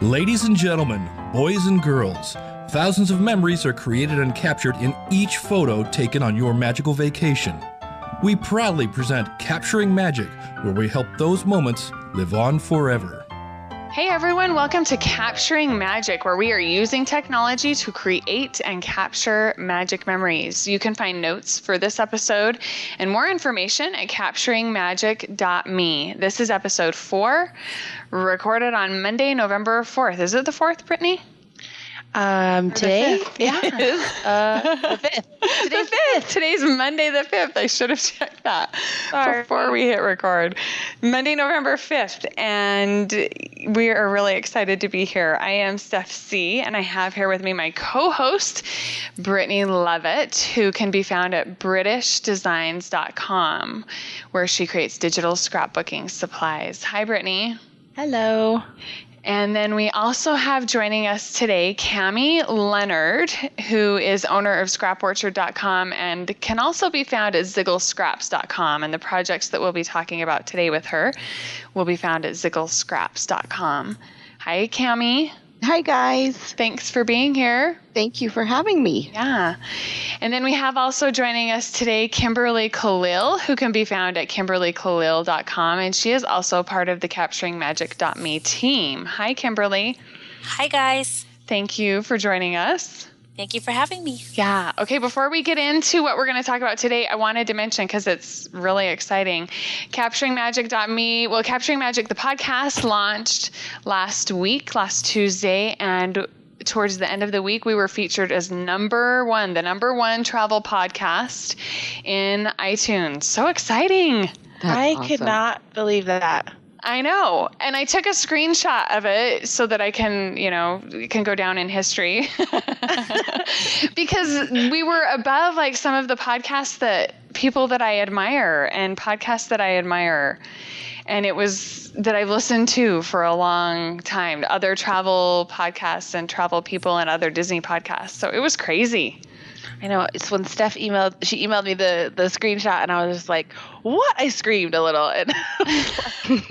Ladies and gentlemen, boys and girls, thousands of memories are created and captured in each photo taken on your magical vacation. We proudly present Capturing Magic, where we help those moments live on forever. Hey everyone, welcome to Capturing Magic, where we are using technology to create and capture magic memories. You can find notes for this episode and more information at capturingmagic.me. This is episode 4, recorded on Monday, November 4th. Is it the 4th, Brittney? Today? Yeah. The 5th. Today's 5th. Today's Monday the 5th. I should have checked that before we hit record. Monday, November 5th. And we are really excited to be here. I am Steph C. And I have here with me my co-host, Brittney Leavitt, who can be found at BritishDesigns.com, where she creates digital scrapbooking supplies. Hi, Brittney. Hello. And then we also have joining us today, Leonard, who is owner of scraporchard.com and can also be found at zigglescraps.com. And the projects that we'll be talking about today with her will be found at zigglescraps.com. Hi, Cami. Hi, guys. Thanks for being here. Thank you for having me. Yeah. And then we have also joining us today, Kimberly Kalil, who can be found at kimberlykalil.com. And she is also part of the capturingmagic.me team. Hi, Kimberly. Hi, guys. Thank you for joining us. Thank you for having me. Yeah. Okay, before we get into what we're going to talk about today, I wanted to mention, because it's really exciting, capturingmagic.me. Well, Capturing Magic, the podcast, launched last Tuesday, and towards the end of the week, we were featured as the number one travel podcast in iTunes. So exciting. I could not believe that. I know. And I took a screenshot of it so that I can, it can go down in history. Because we were above like some of the podcasts people that I admire and podcasts that I admire. And it was that I've listened to for a long time, other travel podcasts and travel people and other Disney podcasts. So it was crazy. I know. It's when Steph emailed me the screenshot, and I was just like, what? I screamed a little. And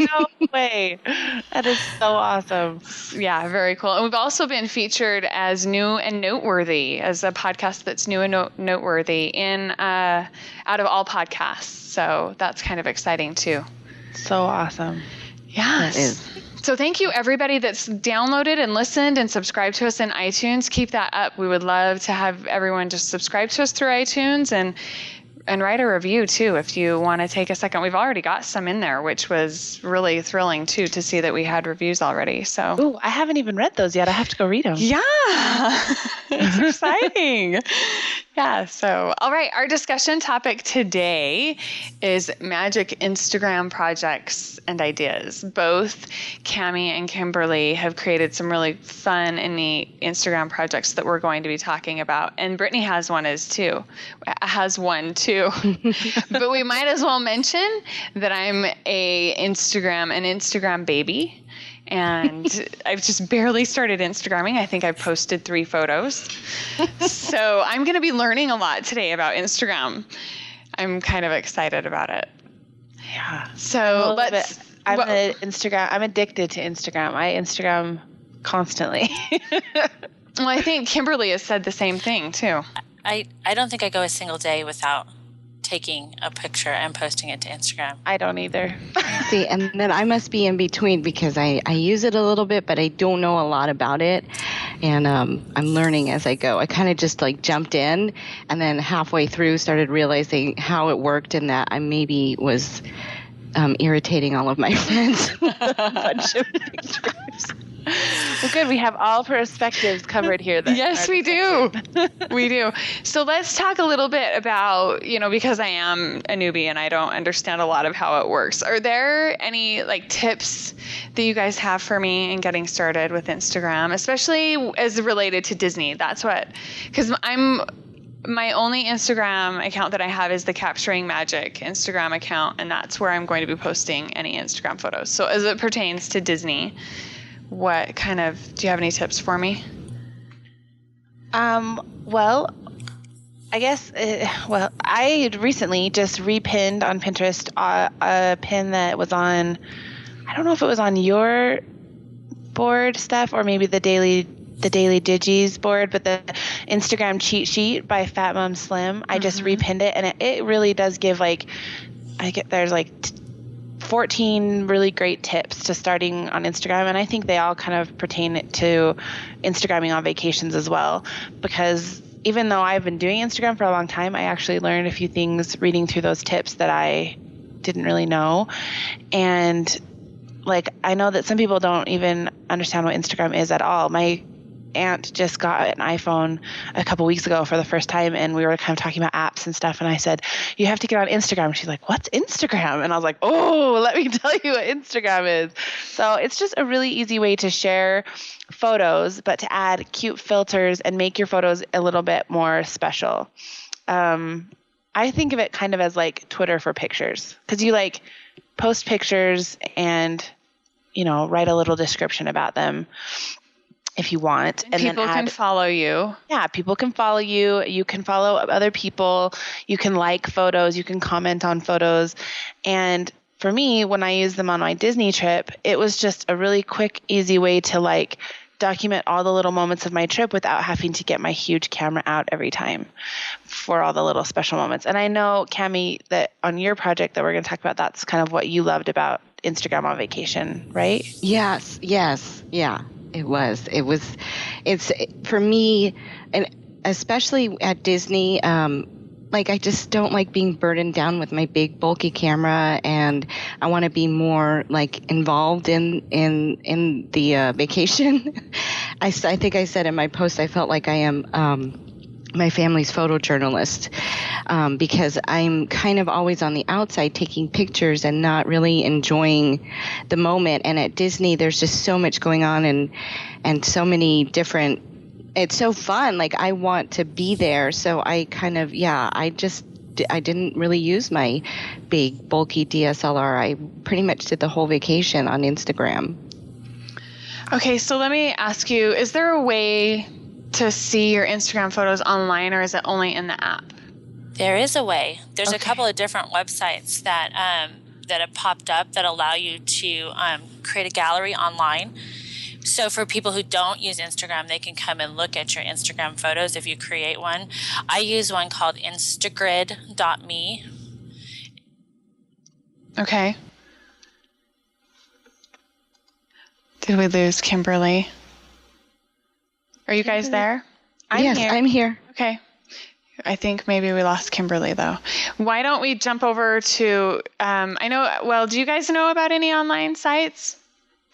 no way. That is so awesome. Yeah, very cool. And we've also been featured as New and Noteworthy, as a podcast that's new and noteworthy in out of all podcasts. So that's kind of exciting too. So awesome. Yes. That is. So thank you, everybody that's downloaded and listened and subscribed to us in iTunes. Keep that up. We would love to have everyone just subscribe to us through iTunes and write a review, too, if you want to take a second. We've already got some in there, which was really thrilling, too, to see that we had reviews already. So, ooh, I haven't even read those yet. I have to go read them. Yeah. It's exciting. Yeah. So, all right. Our discussion topic today is magic Instagram projects and ideas. Both Cami and Kimberly have created some really fun and neat Instagram projects that we're going to be talking about. And Brittney has one too. But we might as well mention that I'm an Instagram baby. And I've just barely started Instagramming. I think I've posted 3 photos. So I'm going to be learning a lot today about Instagram. I'm kind of excited about it. Yeah. So I'm addicted to Instagram. I Instagram constantly. Well, I think Kimberly has said the same thing too. I don't think I go a single day without taking a picture and posting it to Instagram. I don't either. See, and then I must be in between because I use it a little bit, but I don't know a lot about it. And I'm learning as I go. I kind of just like jumped in and then halfway through started realizing how it worked and that I maybe was irritating all of my friends with a bunch of pictures. Well, good. We have all perspectives covered here. Then. Yes, we do. We do. So let's talk a little bit about, because I am a newbie and I don't understand a lot of how it works. Are there any tips that you guys have for me in getting started with Instagram, especially as related to Disney? Because my only Instagram account that I have is the Capturing Magic Instagram account, and that's where I'm going to be posting any Instagram photos. So as it pertains to Disney, do you have any tips for me? Well, I guess, I recently just repinned on Pinterest a pin that was on, I don't know if it was on your board, Steph, or maybe the Daily Digis board, but the Instagram cheat sheet by Fat Mom Slim, I just repinned it, and it really does give there's 14 really great tips to starting on Instagram, and I think they all kind of pertain to Instagramming on vacations as well, because even though I've been doing Instagram for a long time, I actually learned a few things reading through those tips that I didn't really know. And I know that some people don't even understand what Instagram is at all. My aunt just got an iPhone a couple weeks ago for the first time, and we were kind of talking about apps and stuff, and I said, you have to get on Instagram. And she's like, what's Instagram? And I was like, oh, let me tell you what Instagram is. So it's just a really easy way to share photos, but to add cute filters and make your photos a little bit more special. I think of it kind of as like Twitter for pictures, because you post pictures and, write a little description about them if you want. And people can follow you. Yeah, people can follow you. You can follow other people. You can like photos. You can comment on photos. And for me, when I used them on my Disney trip, it was just a really quick, easy way to document all the little moments of my trip without having to get my huge camera out every time for all the little special moments. And I know, Cami, that on your project that we're going to talk about, that's kind of what you loved about Instagram on vacation, right? Yes. Yeah. It's for me, and especially at Disney, I just don't like being burdened down with my big bulky camera, and I want to be more involved in the vacation. I think I said in my post, I felt like I am my family's photojournalist, because I'm kind of always on the outside taking pictures and not really enjoying the moment. And at Disney, there's just so much going on and so many different, it's so fun. I want to be there. So I kind of, I didn't really use my big bulky DSLR. I pretty much did the whole vacation on Instagram. Okay, so let me ask you, is there a way to see your Instagram photos online, or is it only in the app? There is a way. There's a couple of different websites that have popped up that allow you to create a gallery online. So for people who don't use Instagram, they can come and look at your Instagram photos if you create one. I use one called instagrid.me. Okay. Did we lose Kimberly? Are you guys there? I'm here. Okay. I think maybe we lost Kimberly, though. Why don't we jump over to, do you guys know about any online sites?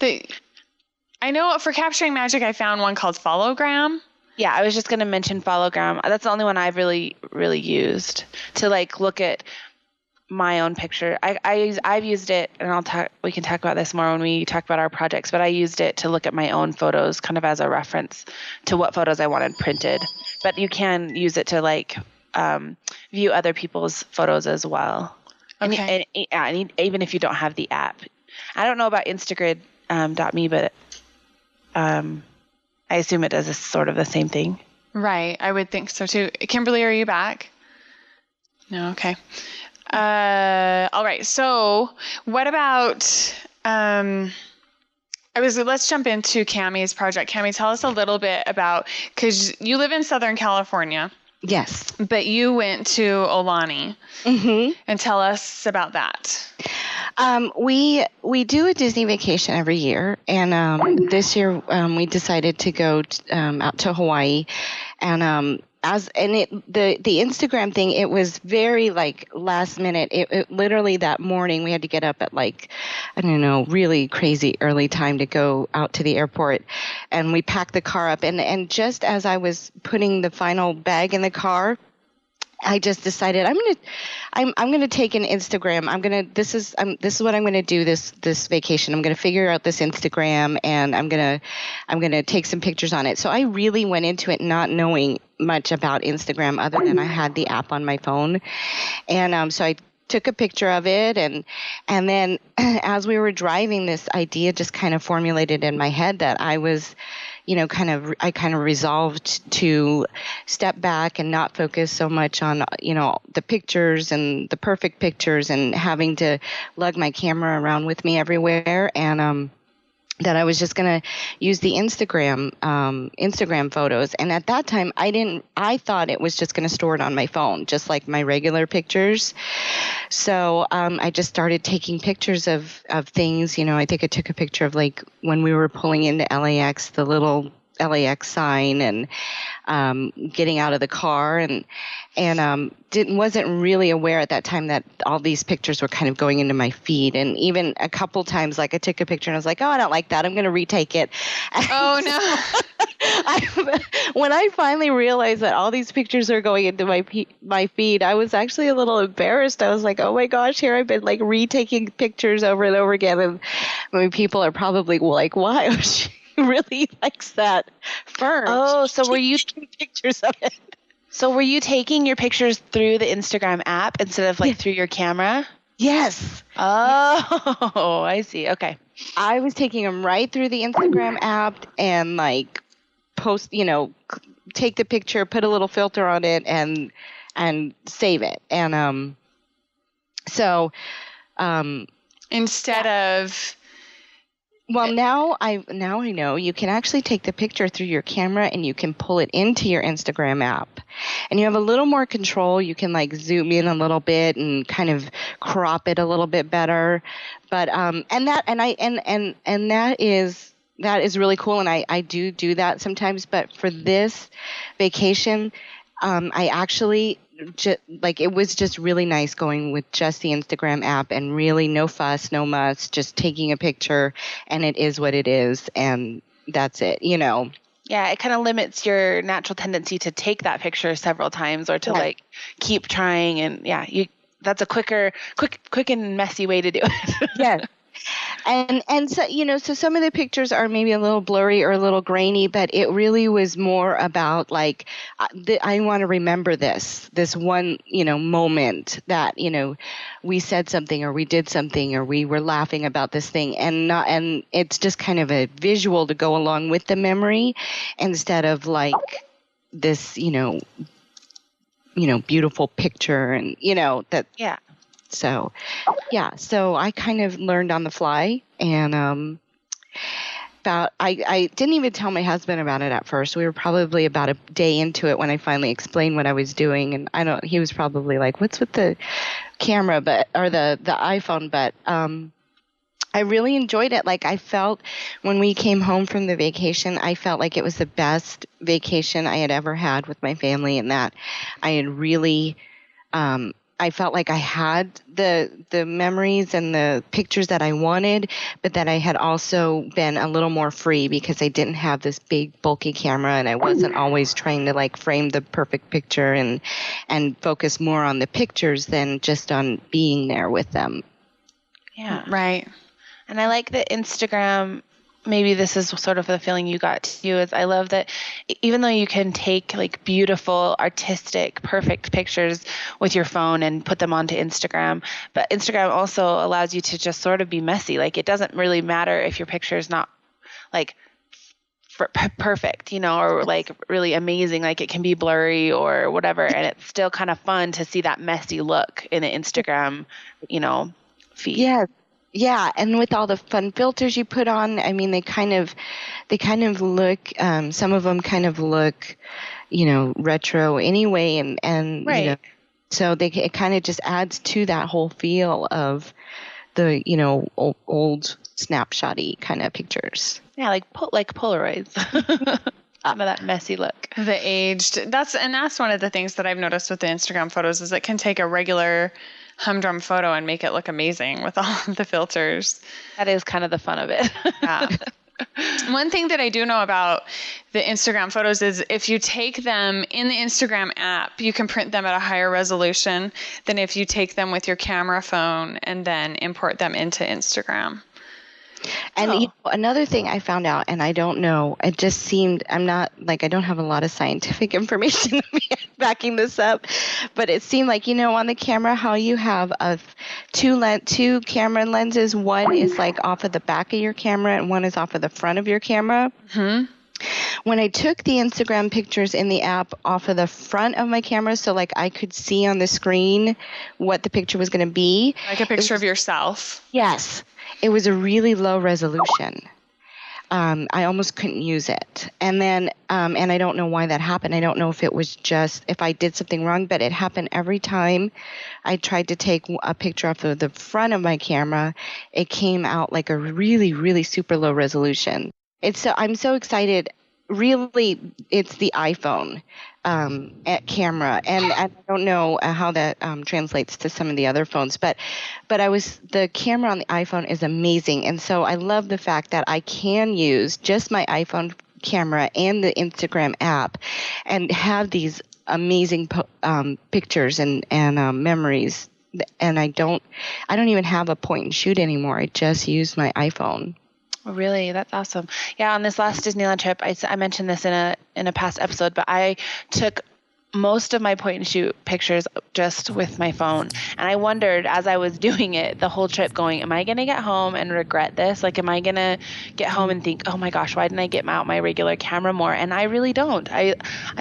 I know for capturing magic, I found one called Followgram. Yeah, I was just going to mention Followgram. That's the only one I've really, really used to look at my own picture. I've used it, and we can talk about this more when we talk about our projects, but I used it to look at my own photos kind of as a reference to what photos I wanted printed. But you can use it to view other people's photos as well. Okay. And even if you don't have the app. I don't know about instagrid.me, but I assume it does sort of the same thing. Right. I would think so too. Kimberly, are you back? No. Okay. All right. So what about, let's jump into Cami's project. Cami, tell us a little bit about, because you live in Southern California. Yes. But you went to Aulani. Mm-hmm. And tell us about that. We do a Disney vacation every year, and this year we decided to go out to Hawaii, and the Instagram thing, it was very last minute. It literally that morning we had to get up at really crazy early time to go out to the airport, and we packed the car up, and just as I was putting the final bag in the car, I just decided I'm gonna take an Instagram. This is what I'm gonna do this vacation. I'm gonna figure out this Instagram, and I'm gonna take some pictures on it. So I really went into it not knowing much about Instagram other than I had the app on my phone, and so I took a picture of it, and then as we were driving, this idea just kind of formulated in my head that I was, I kind of resolved to step back and not focus so much on, the pictures and the perfect pictures and having to lug my camera around with me everywhere. And, that I was just going to use the Instagram photos. And at that time, I thought it was just going to store it on my phone, just like my regular pictures. So I just started taking pictures of things. I think I took a picture of like when we were pulling into LAX, the little LAX sign, and getting out of the car, and wasn't really aware at that time that all these pictures were kind of going into my feed. And even a couple times, like I took a picture and I was like, oh, I don't like that, I'm going to retake it. Oh no. When I finally realized that all these pictures are going into my feed, I was actually a little embarrassed. I was like, oh my gosh, here I've been like retaking pictures over and over again, and people are probably like, why? She really likes that fern. Oh, so were you taking pictures of it? So were you taking your pictures through the Instagram app instead of like through your camera? Yes. Oh, I see. Okay. I was taking them right through the Instagram app and like post, take the picture, put a little filter on it, and save it. And instead of. Well, now I know you can actually take the picture through your camera and you can pull it into your Instagram app, and you have a little more control. You can like zoom in a little bit and kind of crop it a little bit better. But that is really cool, and I do that sometimes. But for this vacation, I actually it was just really nice going with just the Instagram app and really no fuss, no muss, just taking a picture, and it is what it is, and that's it, Yeah, it kind of limits your natural tendency to take that picture several times or to like keep trying, and that's a quick and messy way to do it. Yeah. And so, so some of the pictures are maybe a little blurry or a little grainy, but it really was more about like, I want to remember this one, moment that, we said something or we did something or we were laughing about this thing, and it's just kind of a visual to go along with the memory instead of like this, beautiful picture and, that. Yeah. So I kind of learned on the fly, and I didn't even tell my husband about it at first. We were probably about a day into it when I finally explained what I was doing, and he was probably like, "What's with the camera?" or the iPhone, but I really enjoyed it. Like I felt when we came home from the vacation, I felt like it was the best vacation I had ever had with my family, and that I had really. I felt like I had the memories and the pictures that I wanted, but that I had also been a little more free because I didn't have this big bulky camera, and I wasn't always trying to like frame the perfect picture and focus more on the pictures than just on being there with them. Yeah. Right. And I like that Instagram, maybe this is sort of the feeling you got too, is I love that even though you can take like beautiful, artistic, perfect pictures with your phone and put them onto Instagram, but Instagram also allows you to just sort of be messy. Like it doesn't really matter if your picture is not like perfect, or like really amazing. Like it can be blurry or whatever, and it's still kind of fun to see that messy look in an Instagram, feed. Yeah. Yeah, and with all the fun filters you put on, I mean, they kind of look. Some of them kind of look, retro anyway, and right. So it kind of just adds to that whole feel of the old snapshotty kind of pictures. Yeah, like Polaroids. Some of that messy look. The aged. That's one of the things that I've noticed with the Instagram photos is it can take a regular humdrum photo and make it look amazing with all of the filters. That is kind of the fun of it. Yeah. One thing that I do know about the Instagram photos is if you take them in the Instagram app, you can print them at a higher resolution than if you take them with your camera phone and then import them into Instagram. And another thing I found out, and I don't know, it just seemed, I don't have a lot of scientific information backing this up, but it seemed like, on the camera, how you have two camera lenses. One is like off of the back of your camera and one is off of the front of your camera. Mm-hmm. when I took the Instagram pictures in the app off of the front of my camera, so like I could see on the screen what the picture was going to be. Like a picture of yourself. Yes. It was a really low resolution. I almost couldn't use it. And then, and I don't know why that happened. I don't know if it was just, if I did something wrong, but it happened every time I tried to take a picture off of the front of my camera. It came out like a really, really super low resolution. I'm so excited. Really, it's the iPhone camera, and I don't know how that translates to some of the other phones, but the camera on the iPhone is amazing, and so I love the fact that I can use just my iPhone camera and the Instagram app, and have these amazing pictures and memories. And I don't even have a point and shoot anymore. I just use my iPhone. Really? That's awesome. Yeah, on this last Disneyland trip, I mentioned this in a past episode, but I took most of my point and shoot pictures just with my phone. And I wondered as I was doing it the whole trip going, am I going to get home and regret this? Like, am I going to get home and think, oh my gosh, why didn't I get out my regular camera more? And I really don't. I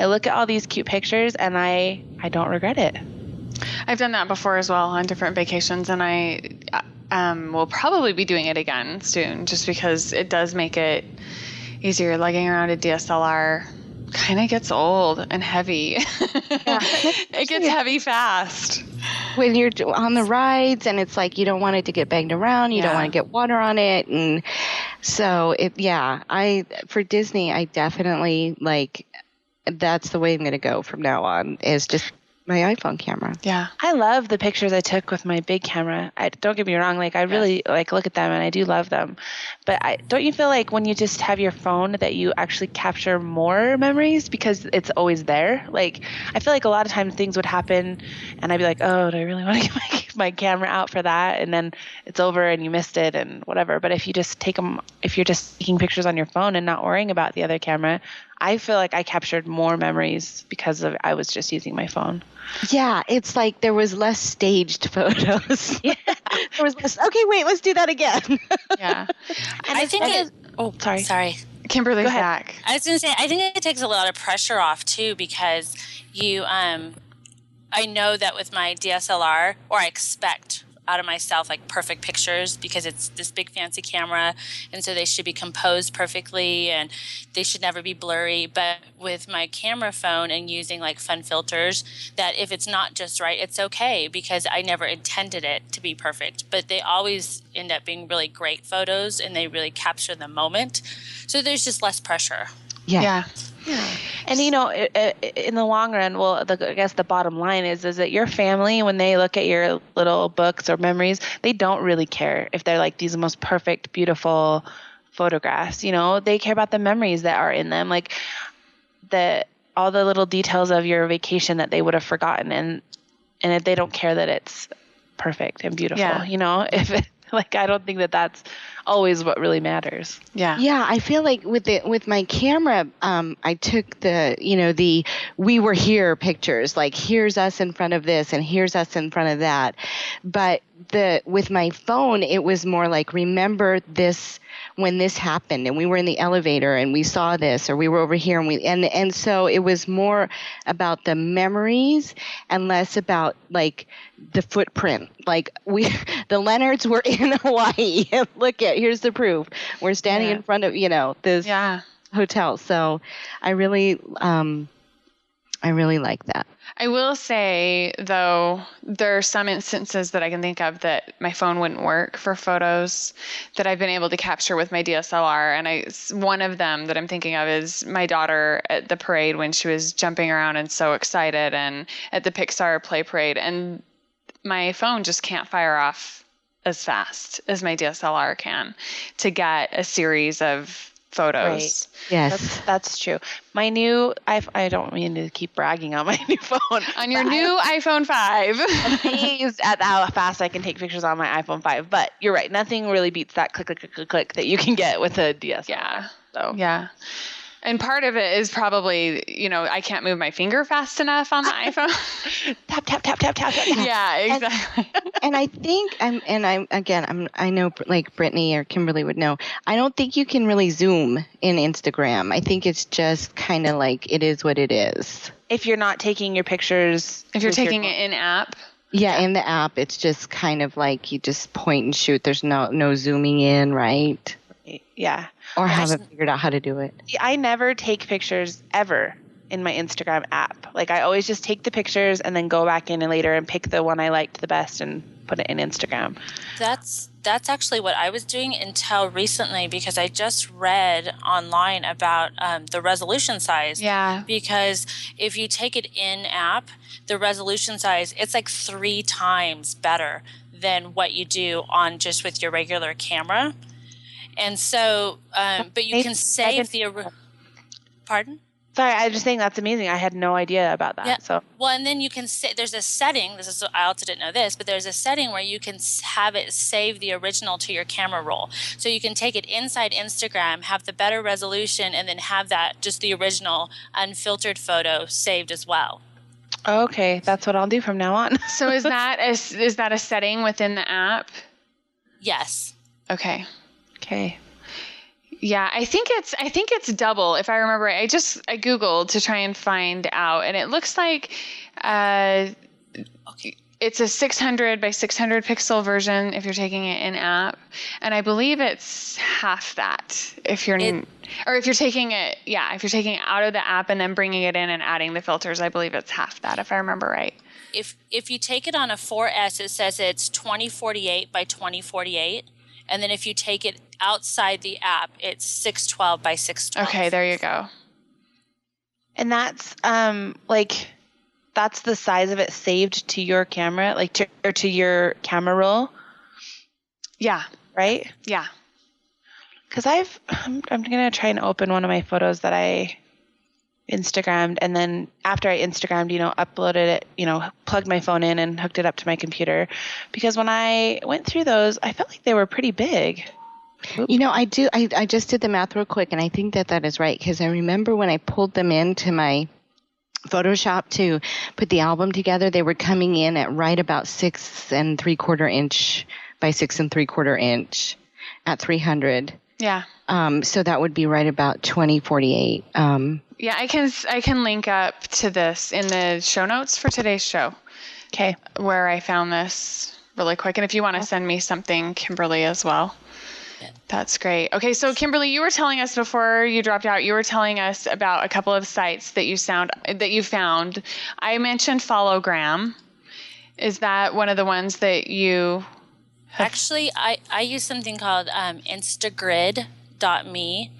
look at all these cute pictures and I don't regret it. I've done that before as well on different vacations, and I will probably be doing it again soon, just because it does make it easier. Lugging around a DSLR kind of gets old and heavy. Yeah. It gets heavy fast. When you're on the rides and it's like you don't want it to get banged around, you don't want to get water on it, and so for Disney, I definitely that's the way I'm going to go from now on, is just my iPhone camera. Yeah. I love the pictures I took with my big camera. Don't get me wrong, I really look at them and I do love them. But don't you feel like when you just have your phone that you actually capture more memories because it's always there? Like, I feel like a lot of times things would happen and I'd be like, oh, do I really want to get my camera out for that? And then it's over and you missed it and whatever. But if you're just taking pictures on your phone and not worrying about the other camera, I feel like I captured more memories because I was just using my phone. Yeah, it's like there was less staged photos. Yeah. There was less, okay, wait, let's do that again. Yeah. And Sorry. Kimberly's back. I was going to say, I think it takes a lot of pressure off too, because I know that with my DSLR, or I expect out of myself perfect pictures because it's this big fancy camera, and so they should be composed perfectly and they should never be blurry. But with my camera phone and using fun filters, that if it's not just right, it's okay, because I never intended it to be perfect, but they always end up being really great photos and they really capture the moment, so there's just less pressure. Yeah. And in the long run, I guess the bottom line is that your family, when they look at your little books or memories, they don't really care if they're these most perfect, beautiful photographs. They care about the memories that are in them, all the little details of your vacation that they would have forgotten, and if they don't care that it's perfect and beautiful. Yeah. I don't think that that's always what really matters. Yeah. Yeah, I feel like with my camera, I took the we were here pictures, here's us in front of this and here's us in front of that. But with my phone, it was more remember this when this happened and we were in the elevator and we saw this, or we were over here and so it was more about the memories and less about the footprint. The Leonards were in Hawaii. Look here's the proof. We're standing in front of this hotel. So I really like that. I will say, though, there are some instances that I can think of that my phone wouldn't work for photos that I've been able to capture with my DSLR. And one of them that I'm thinking of is my daughter at the parade when she was jumping around and so excited, and at the Pixar Play Parade. And my phone just can't fire off as fast as my DSLR can to get a series of photos. Right. Yes, that's true. My new I don't mean to keep bragging on my new phone. On your new iPhone 5. I'm amazed at how fast I can take pictures on my iPhone 5. But you're right. Nothing really beats that click that you can get with a DSLR. Yeah. So yeah. And part of it is probably, I can't move my finger fast enough on the iPhone. Tap, tap, tap, tap, tap, tap. Yeah, exactly. And I think I know like Brittney or Kimberly would know. I don't think you can really zoom in Instagram. I think it's just kind of like it is what it is. If you're not taking your pictures. If you're taking it in app. Yeah, in the app, it's just kind of like you just point and shoot. There's no zooming in, right? Yeah. Or haven't figured out how to do it. I never take pictures ever in my Instagram app. Like I always just take the pictures and then go back in and later and pick the one I liked the best and put it in Instagram. That's actually what I was doing until recently, because I just read online about the resolution size. Yeah. Because if you take it in app, the resolution size, it's like 3 times better than what you do on just with your regular camera. And so, but you can save pardon? Sorry, I was just saying that's amazing. I had no idea about that. Yeah. So. Well, and then you can say there's a setting. I also didn't know this, but there's a setting where you can have it save the original to your camera roll. So you can take it inside Instagram, have the better resolution, and then have that just the original unfiltered photo saved as well. Okay, that's what I'll do from now on. So is that a setting within the app? Yes. Okay. Okay. Yeah, I think it's double if I remember right. I Googled to try and find out, and it looks like it's a 600 by 600 pixel version if you're taking it in app, and I believe it's half that if you're taking it out of the app and then bringing it in and adding the filters. I believe it's half that if I remember right. If you take it on a 4S, it says it's 2048 by 2048. And then if you take it outside the app, it's 612 by 612. Okay, there you go. And that's that's the size of it saved to your camera, to your camera roll. Yeah. Right? Yeah. Because I'm gonna try and open one of my photos that I Instagrammed, and then after I Instagrammed, uploaded it, plugged my phone in and hooked it up to my computer, because when I went through those, I felt like they were pretty big. Oops. I just did the math real quick, and I think that is right, because I remember when I pulled them into my Photoshop to put the album together, they were coming in at right about 6 3/4 inch by 6 3/4 inch at 300. Yeah. So that would be right about 2048. Yeah, I can link up to this in the show notes for today's show. Okay. Where I found this really quick. And if you want to send me something, Kimberly, as well. Yeah. That's great. Okay, so Kimberly, you were telling us before you dropped out, you were telling us about a couple of sites that you found. I mentioned Followgram. Is that one of the ones that you have? Actually, I use something called instagrid.me.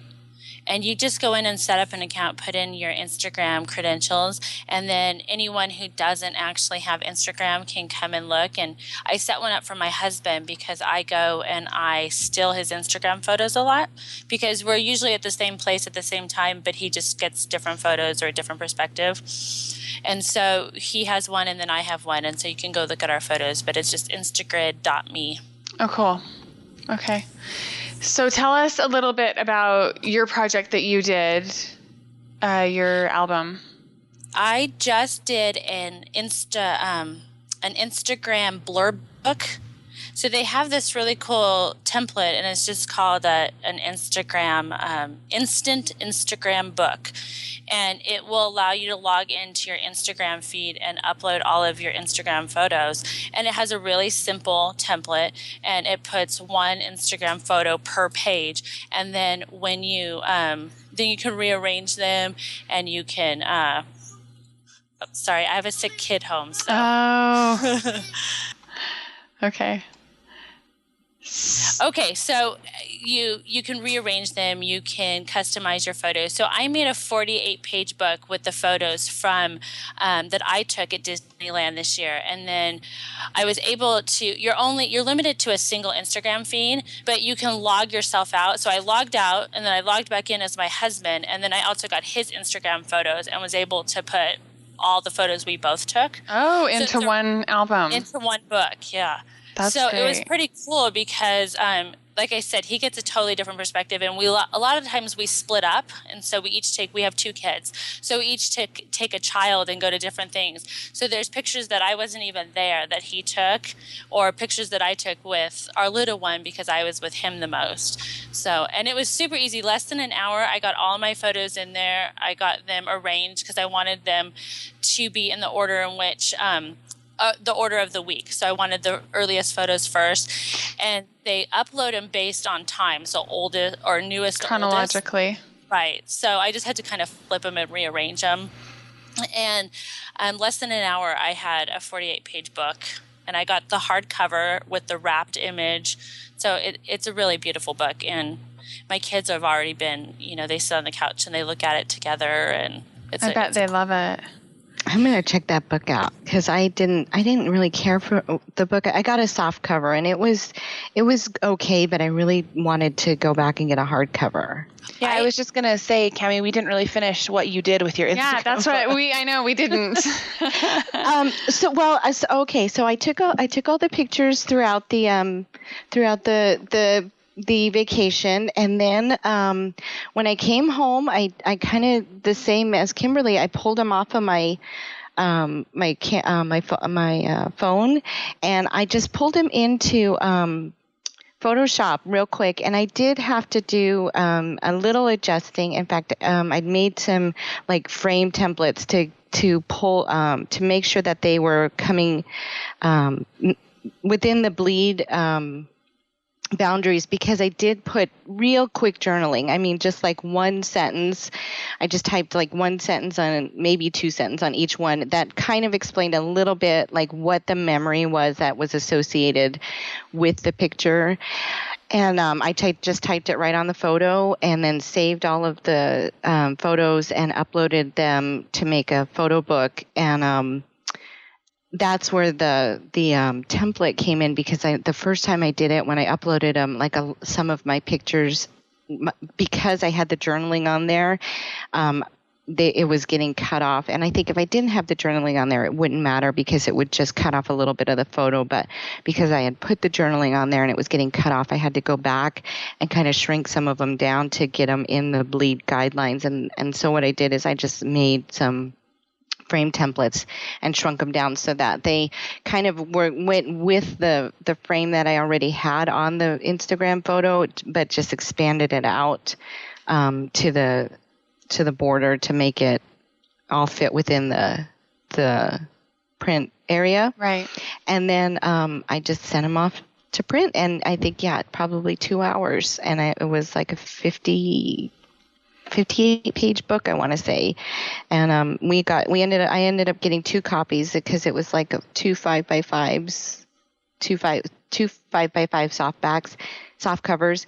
And you just go in and set up an account, put in your Instagram credentials, and then anyone who doesn't actually have Instagram can come and look. And I set one up for my husband because I go and I steal his Instagram photos a lot, because we're usually at the same place at the same time, but he just gets different photos or a different perspective. And so he has one and then I have one, and so you can go look at our photos, but it's just instagrid.me. Oh, cool. Okay. So tell us a little bit about your project that you did, your album. I just did an Instagram blurb book. So they have this really cool template, and it's just called an Instagram instant Instagram book. And it will allow you to log into your Instagram feed and upload all of your Instagram photos. And it has a really simple template, and it puts one Instagram photo per page. And then when you can rearrange them, and you can sorry, I have a sick kid home. So. Oh. Okay. Okay, so you can rearrange them, you can customize your photos. So I made a 48-page book with the photos from that I took at Disneyland this year, and then I was able to. You're limited to a single Instagram feed, but you can log yourself out. So I logged out, and then I logged back in as my husband, and then I also got his Instagram photos and was able to put all the photos we both took. Oh, into one album. Into one book, yeah. That's so great. It was pretty cool because like I said, he gets a totally different perspective, and a lot of times we split up, and so we have 2 kids, so we each take a child and go to different things. So there's pictures that I wasn't even there that he took, or pictures that I took with our little one because I was with him the most. So, and it was super easy, less than an hour. I got all my photos in there. I got them arranged because I wanted them to be in the order in which the order of the week. So I wanted the earliest photos first, and they upload them based on time. So oldest or newest chronologically. Oldest. Right. So I just had to kind of flip them and rearrange them. And less than an hour, I had a 48-page book, and I got the hardcover with the wrapped image. So it's a really beautiful book. And my kids have already been, they sit on the couch and they look at it together, and I bet they love it. I'm gonna check that book out because I didn't really care for the book. I got a soft cover and it was okay, but I really wanted to go back and get a hardcover. Yeah, I was just gonna say, Cami, we didn't really finish what you did with your Instagram. Yeah, that's what I know we didn't. So I took all the pictures throughout the vacation, and then when I came home, I kind of the same as Kimberly. I pulled them off of my phone, and I just pulled them into Photoshop real quick. And I did have to do a little adjusting. In fact, I made some like frame templates to pull to make sure that they were coming within the bleed boundaries, because I did put real quick journaling. I mean, just like one sentence. I just typed like one sentence on, maybe 2 sentences on each one. That kind of explained a little bit like what the memory was that was associated with the picture. And I just typed it right on the photo, and then saved all of the photos and uploaded them to make a photo book. And that's where the template came in, because the first time I did it, when I uploaded them, some of my pictures, because I had the journaling on there, it was getting cut off. And I think if I didn't have the journaling on there, it wouldn't matter, because it would just cut off a little bit of the photo. But because I had put the journaling on there and it was getting cut off, I had to go back and kind of shrink some of them down to get them in the bleed guidelines. And so what I did is I just made some frame templates and shrunk them down so that they kind of went with the frame that I already had on the Instagram photo, but just expanded it out to the border to make it all fit within the print area. Right. And then I just sent them off to print, and I think probably 2 hours, and it was like a 58-page book, I want to say. And I ended up getting 2 copies, because it was like 2 5x5s, two 5x5 soft covers.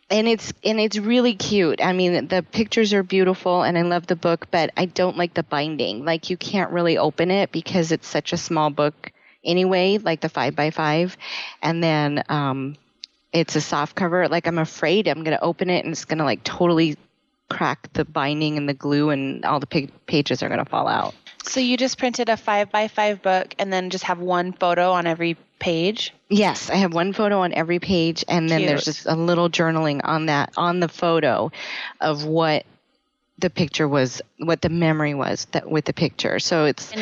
And it's really cute. I mean, the pictures are beautiful, and I love the book, but I don't like the binding. Like, you can't really open it because it's such a small book anyway, like the 5x5. And then it's a soft cover. Like, I'm afraid I'm going to open it and it's going to like totally crack the binding and the glue, and all the pages are going to fall out. So you just printed a 5x5 book and then just have one photo on every page? Yes, I have one photo on every page, and then there's just a little journaling on the photo of what the picture was, what the memory was with the picture. So it's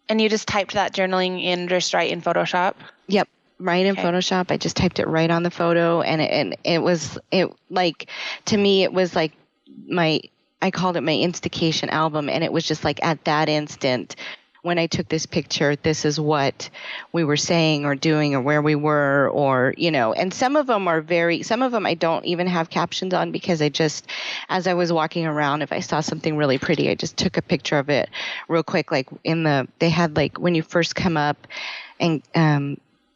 and you just typed that journaling in just right in Photoshop? Yep. Right in Photoshop. I just typed it right on the photo, and it was like, to me, it was like I called it my InstaCation album, and it was just like, at that instant, when I took this picture, this is what we were saying or doing, or where we were, or, and some of them I don't even have captions on, because as I was walking around, if I saw something really pretty, I just took a picture of it real quick. Like they had, like, when you first come up, and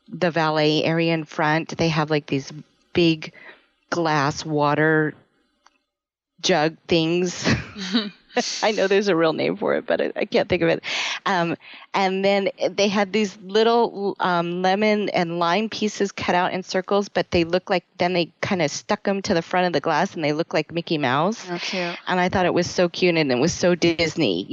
the valet area in front, they have like these big glass water jug things. I know there's a real name for it, but I can't think of it. And then they had these little lemon and lime pieces cut out in circles, but they look like, then they kind of stuck them to the front of the glass, and they look like Mickey Mouse. Oh, cute. And I thought it was so cute, and it was so Disney.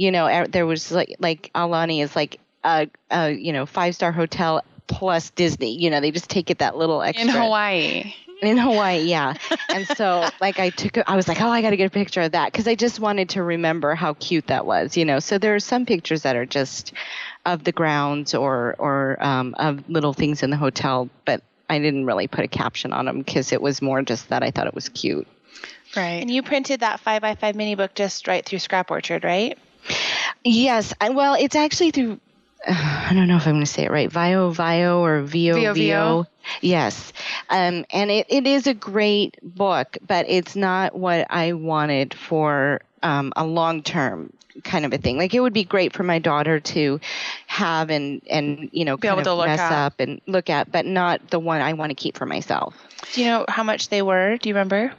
There was like Alani is like a 5-star hotel plus Disney. They just take it that little extra. In Hawaii. In Hawaii, yeah. And so, like, I was like, oh, I got to get a picture of that because I just wanted to remember how cute that was, So there are some pictures that are just of the grounds or of little things in the hotel, but I didn't really put a caption on them because it was more just that I thought it was cute. Right. And you printed that 5x5 mini book just right through Scrap Orchard, right? Yes. Well, it's actually through, I don't know if I'm going to say it right, Vio or Vio. Yes. And it is a great book, but it's not what I wanted for a long-term kind of a thing. Like, it would be great for my daughter to have and be able to mess up and look at, but not the one I want to keep for myself. Do you know how much they were? Do you remember?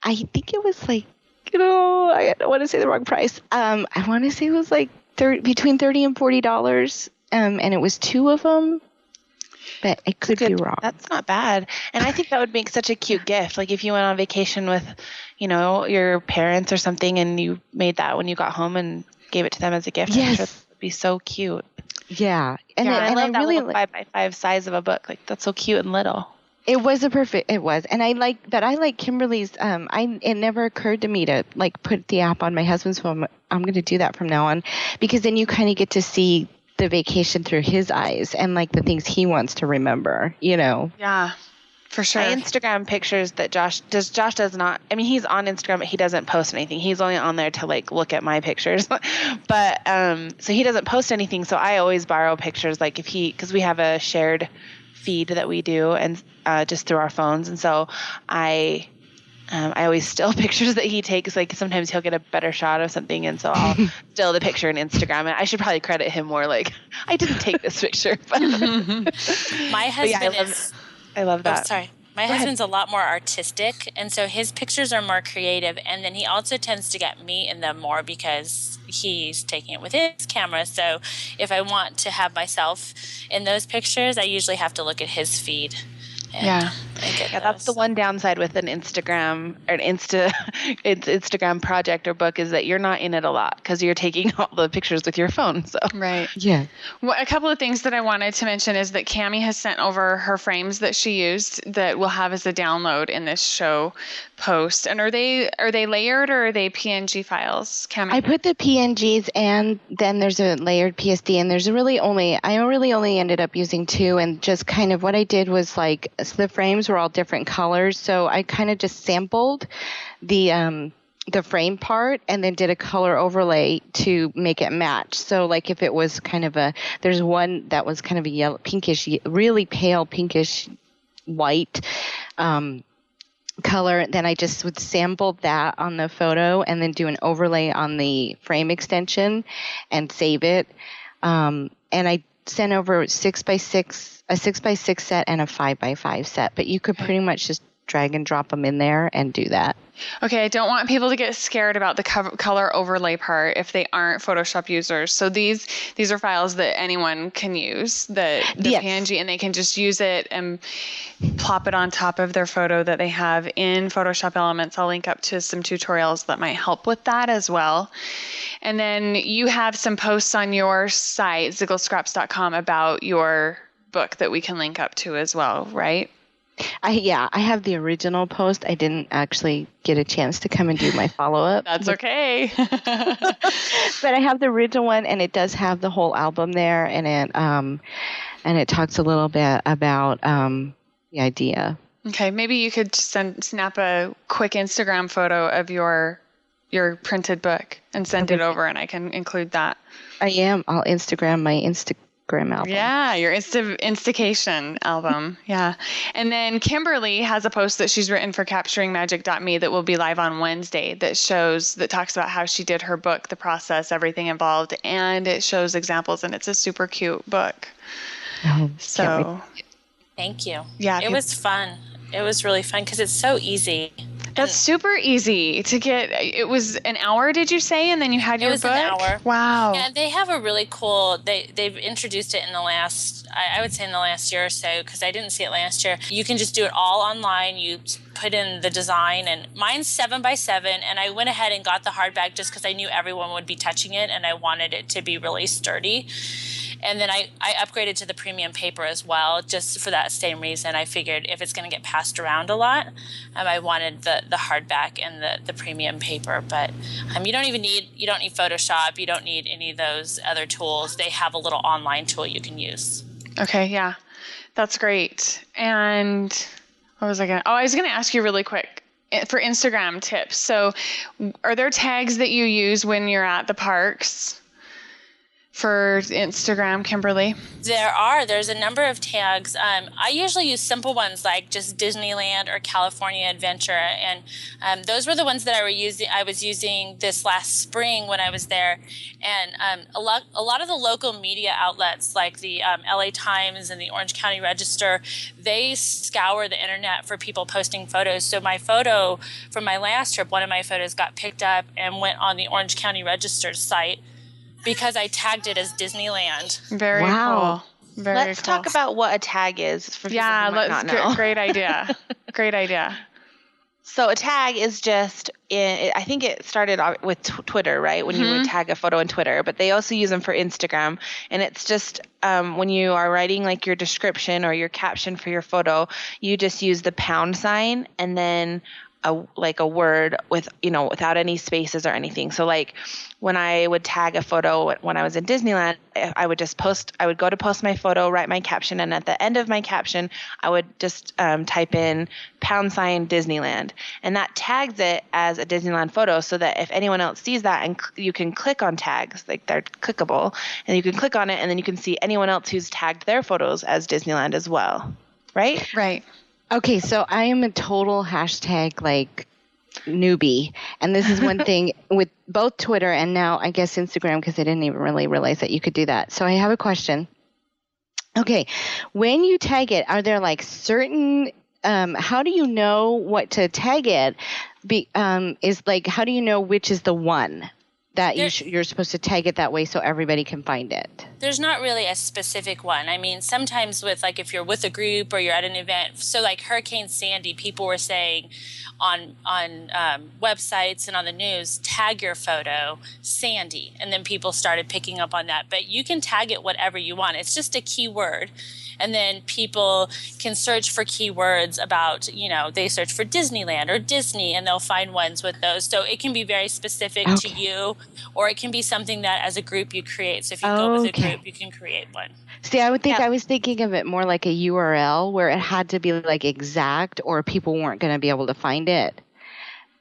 I think it was like, I don't want to say the wrong price. I want to say it was like between $30 and $40. And it was 2 of them. But I could be wrong. That's not bad. And I think that would make such a cute gift. Like if you went on vacation with, your parents or something and you made that when you got home and gave it to them as a gift. Yes. I'm sure it would be so cute. Yeah. And I love that little 5x5 size of a book. Like that's so cute and little. It was. And I like Kimberly's, it never occurred to me to like put the app on my husband's phone. I'm going to do that from now on because then you kind of get to see the vacation through his eyes and like the things he wants to remember, Yeah, for sure. My Instagram pictures that Josh does not, he's on Instagram, but he doesn't post anything. He's only on there to like look at my pictures, but, so he doesn't post anything. So I always borrow pictures. Like because we have a shared feed that we do and, just through our phones. And so I always still pictures that he takes. Like sometimes he'll get a better shot of something, and so I'll still the picture in Instagram. And I should probably credit him more. Like I didn't take this picture. But my husband I love that. Oh, sorry. My husband's a lot more artistic, and so his pictures are more creative. And then he also tends to get me in them more because he's taking it with his camera. So if I want to have myself in those pictures, I usually have to look at his feed. Yeah, that's the one downside with an Instagram or Instagram project or book is that you're not in it a lot because you're taking all the pictures with your phone. So right, yeah. Well, a couple of things that I wanted to mention is that Cami has sent over her frames that she used that we'll have as a download in this show post. And are they layered or are they PNG files, Cami? I put the PNGs and then there's a layered PSD, and I really only ended up using 2, and just kind of what I did was like. So the frames were all different colors, so I kind of just sampled the frame part and then did a color overlay to make it match. So like if it was kind of there's one that was kind of a yellow, pinkish, really pale pinkish white color, then I just would sample that on the photo and then do an overlay on the frame extension and save it. And I sent over a 6x6 set and a 5x5 set, but you could pretty much just drag and drop them in there and do that. Okay, I don't want people to get scared about the color overlay part if they aren't Photoshop users. So these are files that anyone can use, the yes. PNG, and they can just use it and plop it on top of their photo that they have in Photoshop Elements. I'll link up to some tutorials that might help with that as well. And then you have some posts on your site, zigglescraps.com, about your book that we can link up to as well, right? I have the original post. I didn't actually get a chance to come and do my follow-up. That's okay. But I have the original one, and it does have the whole album there, and it talks a little bit about the idea. Okay, maybe you could snap a quick Instagram photo of your printed book and send it over, and I can include that. I am. I'll Instagram my Instagram album. Yeah, your InstaCation album. Yeah. And then Kimberly has a post that she's written for capturingmagic.me that will be live on Wednesday that talks about how she did her book, the process, everything involved, and it shows examples, and it's a super cute book. Oh, so thank you. Yeah. It was fun. It was really fun because it's so easy. That's super easy to get. It was an hour, did you say? And then you had your book? It was an hour. Wow. Yeah, they have a really cool, they've introduced it in the last, I would say in the last year or so, because I didn't see it last year. You can just do it all online. You put in the design, and mine's 7x7, and I went ahead and got the hardback just because I knew everyone would be touching it, and I wanted it to be really sturdy. And then I upgraded to the premium paper as well, just for that same reason. I figured if it's going to get passed around a lot, I wanted the hardback and the premium paper. But you don't need Photoshop. You don't need any of those other tools. They have a little online tool you can use. Okay, yeah, that's great. And what was I going to? Oh, I was going to ask you really quick for Instagram tips. So, are there tags that you use when you're at the parks for Instagram, Kimberly? There's a number of tags. I usually use simple ones like just Disneyland or California Adventure, and those were the ones that I was using this last spring when I was there. And a lot of the local media outlets like the LA Times and the Orange County Register, they scour the internet for people posting photos. So my photo from my last trip, one of my photos got picked up and went on the Orange County Register site, because I tagged it as Disneyland. Very cool. Let's talk about what a tag is for people who might not know. Great idea. Great idea. So a tag is just, I think it started with Twitter, right? When you would tag a photo in Twitter, but they also use them for Instagram. And it's just when you are writing like your description or your caption for your photo, you just use the pound sign and then a word with, without any spaces or anything. So like when I would tag a photo when I was in Disneyland, I would go to post my photo, write my caption, and at the end of my caption, I would just type in # Disneyland, and that tags it as a Disneyland photo, so that if anyone else sees that, and you can click on tags, like they're clickable, and you can click on it, and then you can see anyone else who's tagged their photos as Disneyland as well, right? Right. Okay, so I am a total hashtag like newbie, and this is one thing with both Twitter and now I guess Instagram, because I didn't even really realize that you could do that. So I have a question. Okay, when you tag it, are there like certain how do you know what to tag it? Is like, how do you know which is the one that you're supposed to tag it that way so everybody can find it? There's not really a specific one. I mean, sometimes with like if you're with a group or you're at an event, so like Hurricane Sandy, people were saying on websites and on the news, tag your photo Sandy, and then people started picking up on that. But you can tag it whatever you want. It's just a keyword. And then people can search for keywords about, they search for Disneyland or Disney, and they'll find ones with those. So it can be very specific to you, or it can be something that as a group you create. So if you go with a group, you can create one. See, I was thinking of it more like a URL where it had to be like exact, or people weren't going to be able to find it.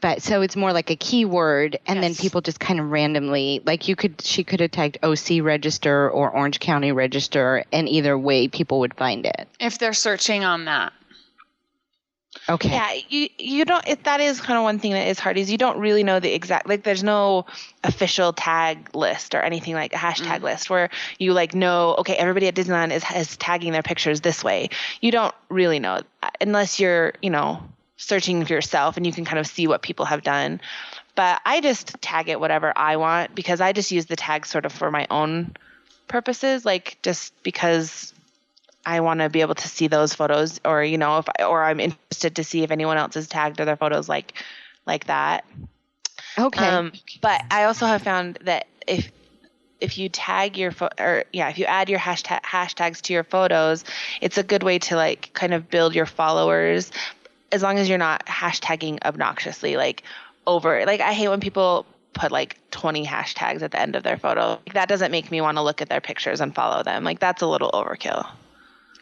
But so it's more like a keyword, and then people just kind of randomly, like she could have tagged OC Register or Orange County Register, and either way people would find it. If they're searching on that. Okay. Yeah, you don't. That is kind of one thing that is hard, is you don't really know the exact, like there's no official tag list or anything like a hashtag list where you like know, okay, everybody at Disneyland is tagging their pictures this way. You don't really know unless you're, searching for yourself, and you can kind of see what people have done. But I just tag it whatever I want, because I just use the tag sort of for my own purposes, like just because I want to be able to see those photos, or or I'm interested to see if anyone else has tagged other photos like that. Okay. But I also have found that if you tag your if you add your hashtags to your photos, it's a good way to like kind of build your followers, as long as you're not hashtagging obnoxiously, like I hate when people put like 20 hashtags at the end of their photo. Like, that doesn't make me want to look at their pictures and follow them. Like, that's a little overkill.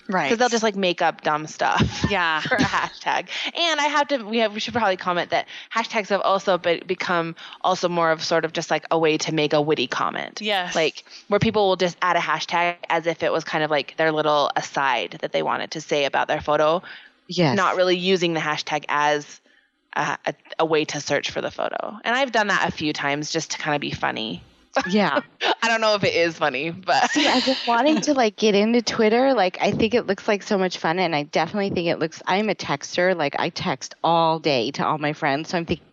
Right. Because they'll just like make up dumb stuff for a hashtag. And we should probably comment that hashtags have also become also more of sort of just like a way to make a witty comment. Yes. Like where people will just add a hashtag as if it was kind of like their little aside that they wanted to say about their photo. Yes. Not really using the hashtag as a way to search for the photo. And I've done that a few times just to kind of be funny. Yeah. I don't know if it is funny, but see, I've been wanting to like get into Twitter. Like, I think it looks like so much fun, and I definitely think I'm a texter. Like, I text all day to all my friends, so I'm thinking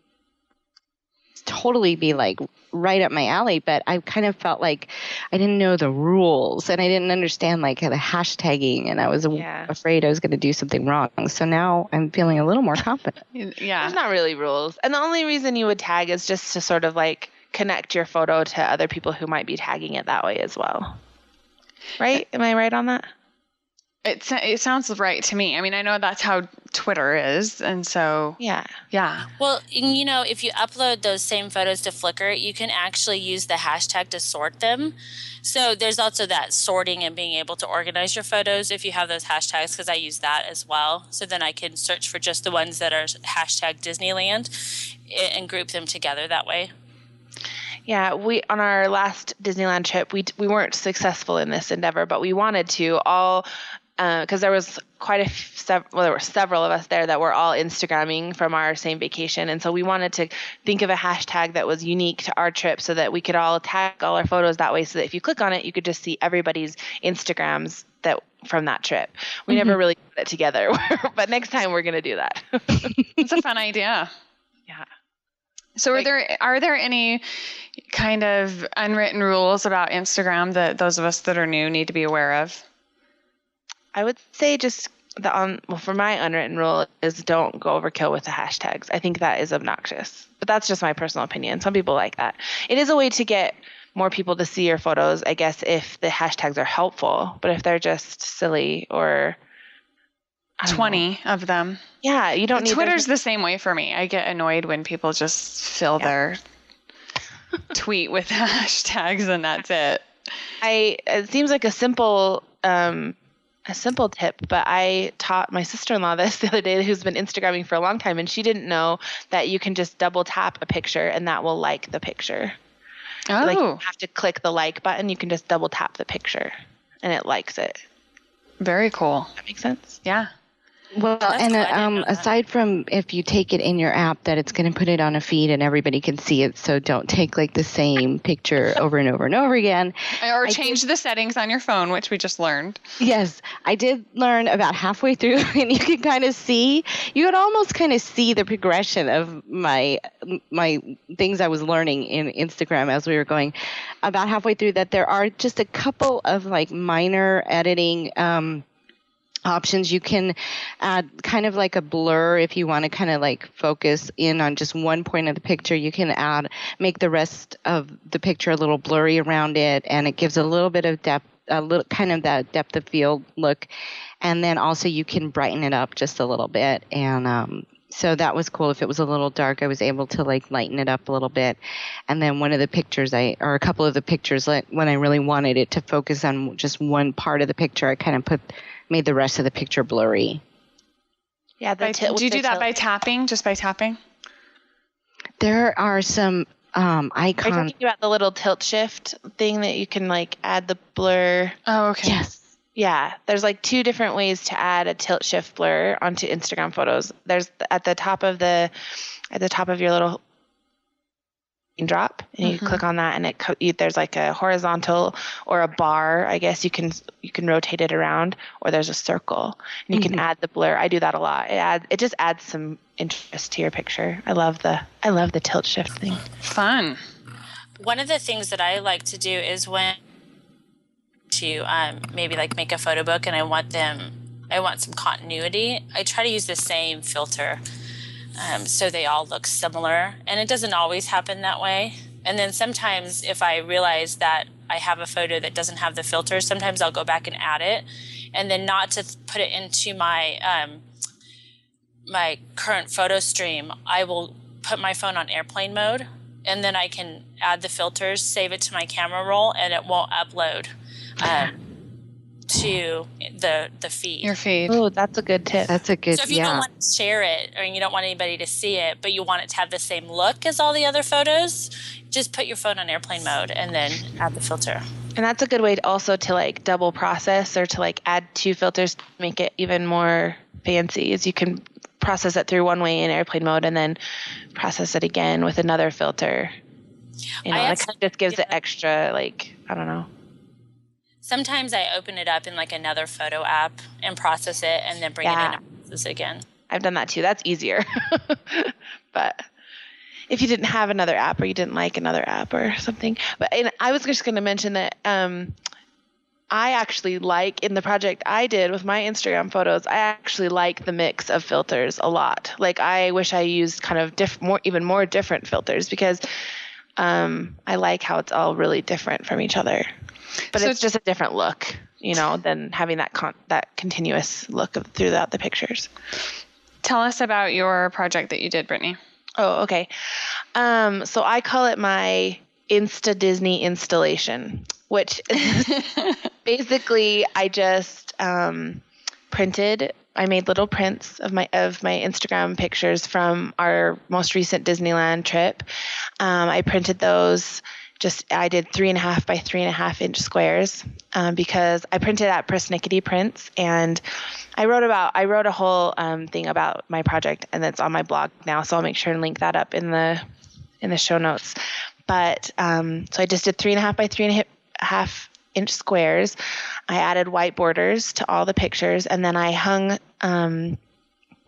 totally be like right up my alley. But I kind of felt like I didn't know the rules, and I didn't understand like the hashtagging, and I was afraid I was going to do something wrong. So now I'm feeling a little more confident. Yeah. There's not really rules. And the only reason you would tag is just to sort of like connect your photo to other people who might be tagging it that way as well. Right? Am I right on that? It sounds right to me. I mean, I know that's how Twitter is, and so Yeah. Well, if you upload those same photos to Flickr, you can actually use the hashtag to sort them. So there's also that sorting and being able to organize your photos if you have those hashtags, because I use that as well. So then I can search for just the ones that are hashtag Disneyland and group them together that way. Yeah, we on our last Disneyland trip, we weren't successful in this endeavor, but we wanted to all because there was there were several of us there that were all Instagramming from our same vacation, and so we wanted to think of a hashtag that was unique to our trip, so that we could all tag all our photos that way, so that if you click on it, you could just see everybody's Instagrams that from that trip. We never really put it together, but next time we're gonna do that. It's a fun idea. Yeah. So are there any kind of unwritten rules about Instagram that those of us that are new need to be aware of? I would say just for my unwritten rule is don't go overkill with the hashtags. I think that is obnoxious, but that's just my personal opinion. Some people like that. It is a way to get more people to see your photos, I guess, if the hashtags are helpful, but if they're just silly or 20 of them. Yeah, you don't need Twitter's the same way for me. I get annoyed when people just fill their tweet with hashtags and that's it. It seems like a simple tip, but I taught my sister-in-law this the other day, who's been Instagramming for a long time, and she didn't know that you can just double tap a picture and that will like the picture. Oh. Like you don't have to click the like button, you can just double tap the picture and it likes it. Very cool. That makes sense? Yeah. Well, and aside from if you take it in your app, that it's going to put it on a feed and everybody can see it, so don't take like the same picture over and over and over again. Or change the settings on your phone, which we just learned. Yes, I did learn about halfway through, and you could almost kind of see the progression of my things I was learning in Instagram as we were going. About halfway through that, there are just a couple of like minor editing options. You can add kind of like a blur if you want to kind of like focus in on just one point of the picture. You can make the rest of the picture a little blurry around it, and it gives a little bit of depth, a little kind of that depth of field look. And then also you can brighten it up just a little bit. And so that was cool. If it was a little dark, I was able to like lighten it up a little bit. And then one of the pictures or a couple of the pictures, when I really wanted it to focus on just one part of the picture, I kind of made the rest of the picture blurry. Yeah. Do you do that by tapping? Just by tapping? There are some icons. Are you talking about the little tilt shift thing that you can like add the blur? Oh, okay. Yes. Yeah. There's like two different ways to add a tilt shift blur onto Instagram photos. There's at the top of your little drop, and you click on that, and there's like a horizontal or a bar, I guess you can rotate it around, or there's a circle, and you can add the blur. I do that a lot. It just adds some interest to your picture. I love the tilt shift thing. Fun. One of the things that I like to do is when to maybe like make a photo book and I want some continuity, I try to use the same filter. So they all look similar, and it doesn't always happen that way. And then sometimes if I realize that I have a photo that doesn't have the filter, sometimes I'll go back and add it, and then not to put it into my my current photo stream, I will put my phone on airplane mode, and then I can add the filters, save it to my camera roll, and it won't upload to the feed. Your feed. Oh, that's a good tip. That's a good. So if you don't want to share it, or you don't want anybody to see it, but you want it to have the same look as all the other photos, just put your phone on airplane mode and then add the filter. And that's a good way also to like double process, or to like add two filters to make it even more fancy, is you can process it through one way in airplane mode and then process it again with another filter. It kind of just gives it extra, like, I don't know. Sometimes I open it up in like another photo app and process it, and then bring it in and process it again. I've done that too. That's easier. But if you didn't have another app, or you didn't like another app or something. And I was just going to mention that I actually like, in the project I did with my Instagram photos, I actually like the mix of filters a lot. Like, I wish I used kind of even more different filters, because I like how it's all really different from each other. But So it's just a different look, than having that continuous look throughout the pictures. Tell us about your project that you did, Brittney. Oh, okay. So I call it my Insta Disney installation, which basically I just I made little prints of my Instagram pictures from our most recent Disneyland trip. I printed those. I did 3.5 by 3.5 inch squares because I printed at Persnickety Prints, and I wrote a whole thing about my project, and it's on my blog now, so I'll make sure and link that up in the show notes. But so I just did 3.5 by 3.5 inch squares. I added white borders to all the pictures, and then I hung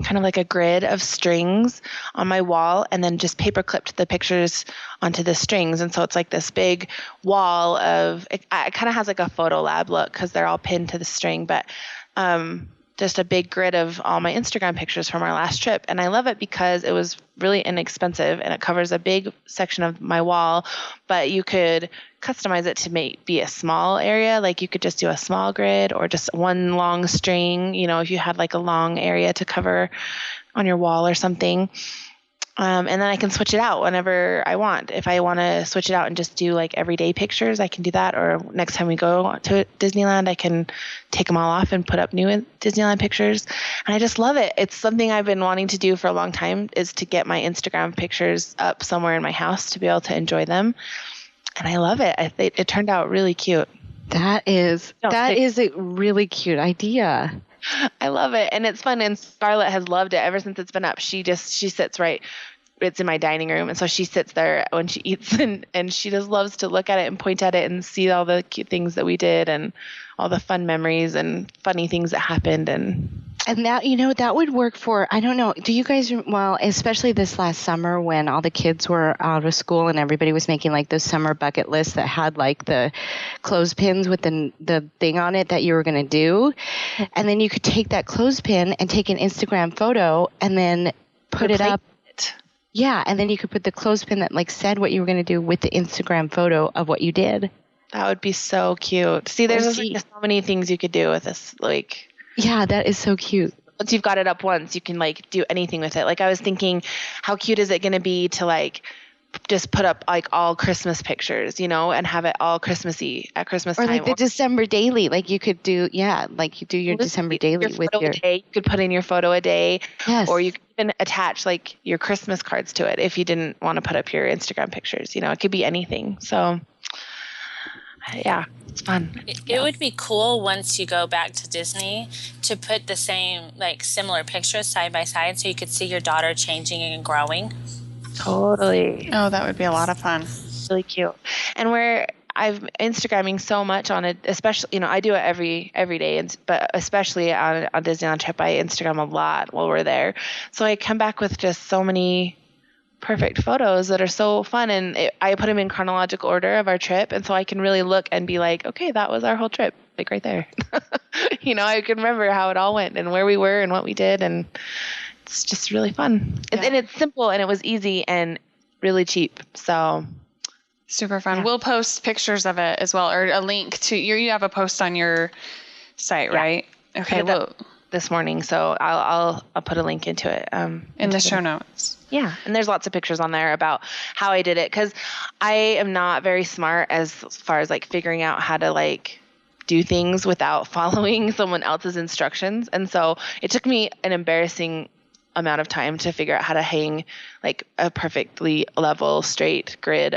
kind of like a grid of strings on my wall, and then just paper clipped the pictures onto the strings. And so it's like this big wall of it kind of has like a photo lab look because they're all pinned to the string, but just a big grid of all my Instagram pictures from our last trip. And I love it because it was really inexpensive and it covers a big section of my wall, but you could customize it to be a small area. Like you could just do a small grid or just one long string, if you had like a long area to cover on your wall or something. And then I can switch it out whenever I want. If I want to switch it out and just do like everyday pictures, I can do that. Or next time we go to Disneyland, I can take them all off and put up new Disneyland pictures. And I just love it. It's something I've been wanting to do for a long time, is to get my Instagram pictures up somewhere in my house to be able to enjoy them. And I love it. It turned out really cute. That is a really cute idea. I love it. And it's fun. And Scarlett has loved it ever since it's been up. She sits right, it's in my dining room. And so she sits there when she eats and she just loves to look at it and point at it and see all the cute things that we did and all the fun memories and funny things that happened. And that, that would work for, I don't know, do you guys, well, especially this last summer when all the kids were out of school and everybody was making like those summer bucket lists that had like the clothespins with the thing on it that you were going to do. And then you could take that clothespin and take an Instagram photo and then put it up. Yeah. And then you could put the clothespin that like said what you were going to do with the Instagram photo of what you did. That would be so cute. See, there's so many things you could do with this, like. Yeah, that is so cute. Once you've got it up once, you can like do anything with it. Like I was thinking, how cute is it going to be to like just put up like all Christmas pictures, and have it all Christmassy at Christmas time. Or like the December daily, like you could do, like you do your December daily with your. You could put in your photo a day. Yes. Or you could even attach like your Christmas cards to it if you didn't want to put up your Instagram pictures. It could be anything. So. Yeah, it's fun. It would be cool once you go back to Disney to put the same, like similar pictures side by side so you could see your daughter changing and growing. Totally. Oh, that would be a lot of fun. Really cute. And I've Instagramming so much on it, especially, I do it every day, but especially on Disneyland trip, I Instagram a lot while we're there. So I come back with just so many perfect photos that are so fun, and I put them in chronological order of our trip, and so I can really look and be like, okay, that was our whole trip, like right there. I can remember how it all went and where we were and what we did, and it's just really fun. Yeah. And it's simple, and it was easy and really cheap, so super fun. Yeah. We'll post pictures of it as well, or a link to you have a post on your site, right? Okay, well, this morning, so I'll put a link into it in the show notes. Yeah, and there's lots of pictures on there about how I did it, because I am not very smart as far as like figuring out how to like do things without following someone else's instructions, and so it took me an embarrassing amount of time to figure out how to hang like a perfectly level straight grid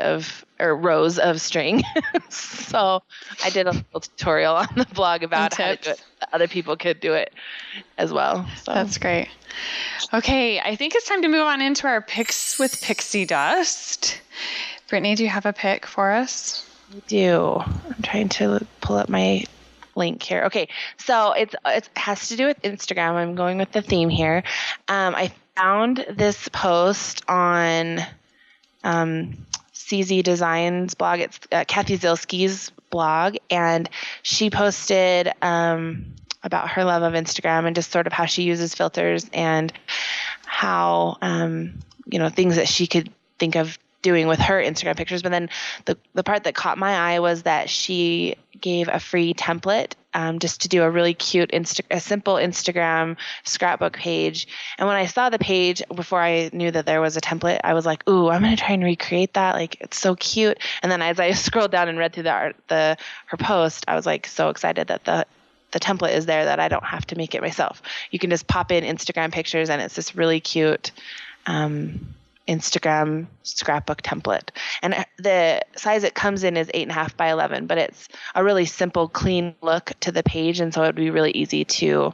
or rows of string. So I did a little tutorial on the blog about how to do it. Other people could do it as well. So that's great. Okay, I think it's time to move on into our picks with Pixie Dust. Brittney, do you have a pick for us? I do. I'm trying to pull up my link here. Okay, so it has to do with Instagram. I'm going with the theme here. I found this post on CZ Designs blog. It's Cathy Zilski's blog, and she posted about her love of Instagram and just sort of how she uses filters and how things that she could think of doing with her Instagram pictures. But then the part that caught my eye was that she gave a free template just to do a really cute, a simple Instagram scrapbook page. And when I saw the page, before I knew that there was a template, I was like, ooh, I'm going to try and recreate that. Like, it's so cute. And then as I scrolled down and read through her post, I was like so excited that the template is there, that I don't have to make it myself. You can just pop in Instagram pictures, and it's this really cute Instagram scrapbook template. And the size it comes in is 8.5 by 11, but it's a really simple, clean look to the page. And so it would be really easy to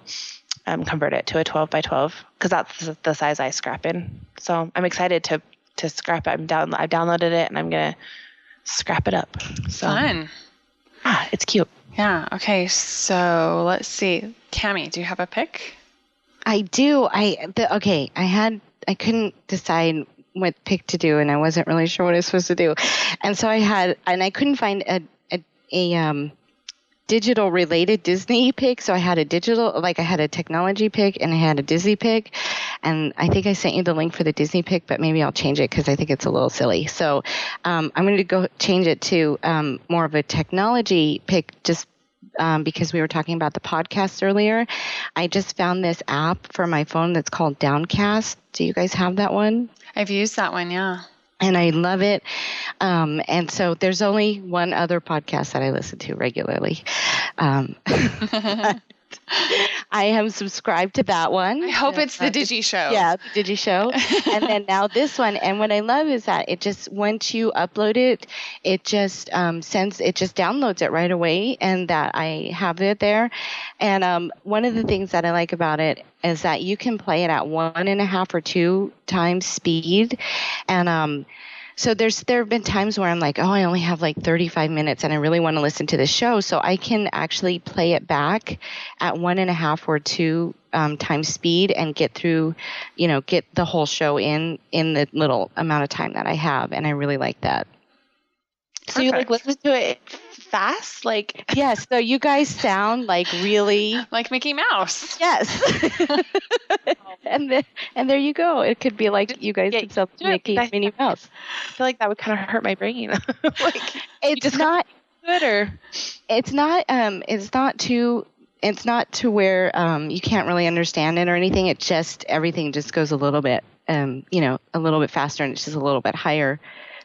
convert it to a 12 by 12, because that's the size I scrap in. So I'm excited to scrap it. I've downloaded it, and I'm going to scrap it up. So, fun. It's cute. Yeah. Okay. So let's see. Cami, do you have a pick? I do. I couldn't decide what pick to do, and I wasn't really sure what I was supposed to do. And so I couldn't find a digital related Disney pick. So I had I had a technology pick and I had a Disney pick. And I think I sent you the link for the Disney pick, but maybe I'll change it because I think it's a little silly. So I'm going to go change it to more of a technology pick, just because we were talking about the podcast earlier. I just found this app for my phone that's called Downcast. Do you guys have that one? I've used that one, yeah. And I love it. And so there's only one other podcast that I listen to regularly. I am subscribed to that one. I hope it's the Digi Show. Yeah, the Digi Show. And then now this one. And what I love is that it just, once you upload it, it just downloads it right away, and that I have it there. And one of the things that I like about it is that you can play it at 1.5 or 2 times speed. And so there have been times where I'm like, oh, I only have like 35 minutes and I really want to listen to the show. So I can actually play it back at 1.5 or 2 times speed and get through, get the whole show in the little amount of time that I have. And I really like that. Perfect. So you listen to it fast? Yes. So you guys sound like really like Mickey Mouse. Yes. And there you go. It could be like you guys could sound like Minnie Mouse. I feel like that would kind of hurt my brain. It's not good, or it's not to where you can't really understand it or anything. It just, everything just goes a little bit a little bit faster, and it's just a little bit higher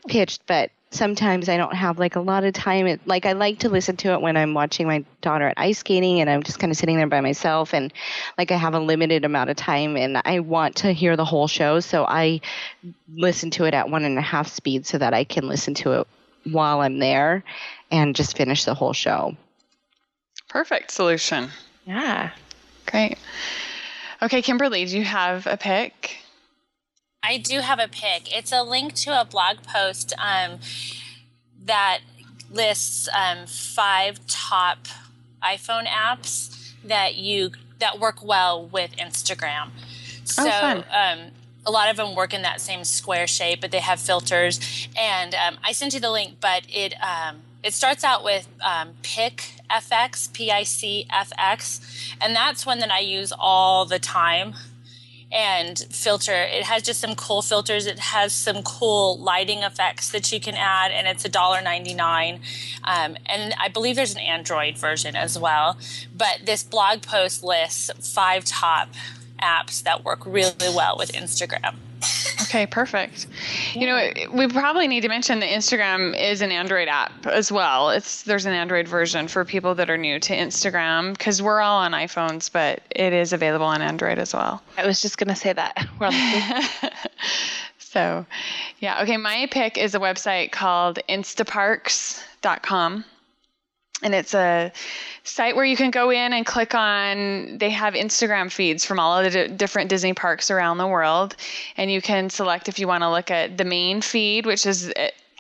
pitched. But sometimes I don't have a lot of time. I like to listen to it when I'm watching my daughter at ice skating and I'm just kind of sitting there by myself, and I have a limited amount of time and I want to hear the whole show. So I listen to it at 1.5 speed so that I can listen to it while I'm there and just finish the whole show. Perfect solution. Yeah. Great. Okay, Kimberly, do you have a pick? I do have a pick. It's a link to a blog post that lists 5 top iPhone apps that work well with Instagram. So fun. A lot of them work in that same square shape, but they have filters. And I sent you the link, but it starts out with PicFX, PICFX, and that's one that I use all the time. And filter, it has just some cool filters. It has some cool lighting effects that you can add, and it's $1.99. And I believe there's an Android version as well. But this blog post lists 5 top apps that work really well with Instagram. Okay, perfect. Yeah. We probably need to mention that Instagram is an Android app as well. There's an Android version for people that are new to Instagram, because we're all on iPhones, but it is available on Android as well. I was just going to say that. We're on the So, yeah. Okay, my pick is a website called Instaparks.com. And it's a site where you can go in and click on, they have Instagram feeds from all of the different Disney parks around the world. And you can select if you want to look at the main feed, which is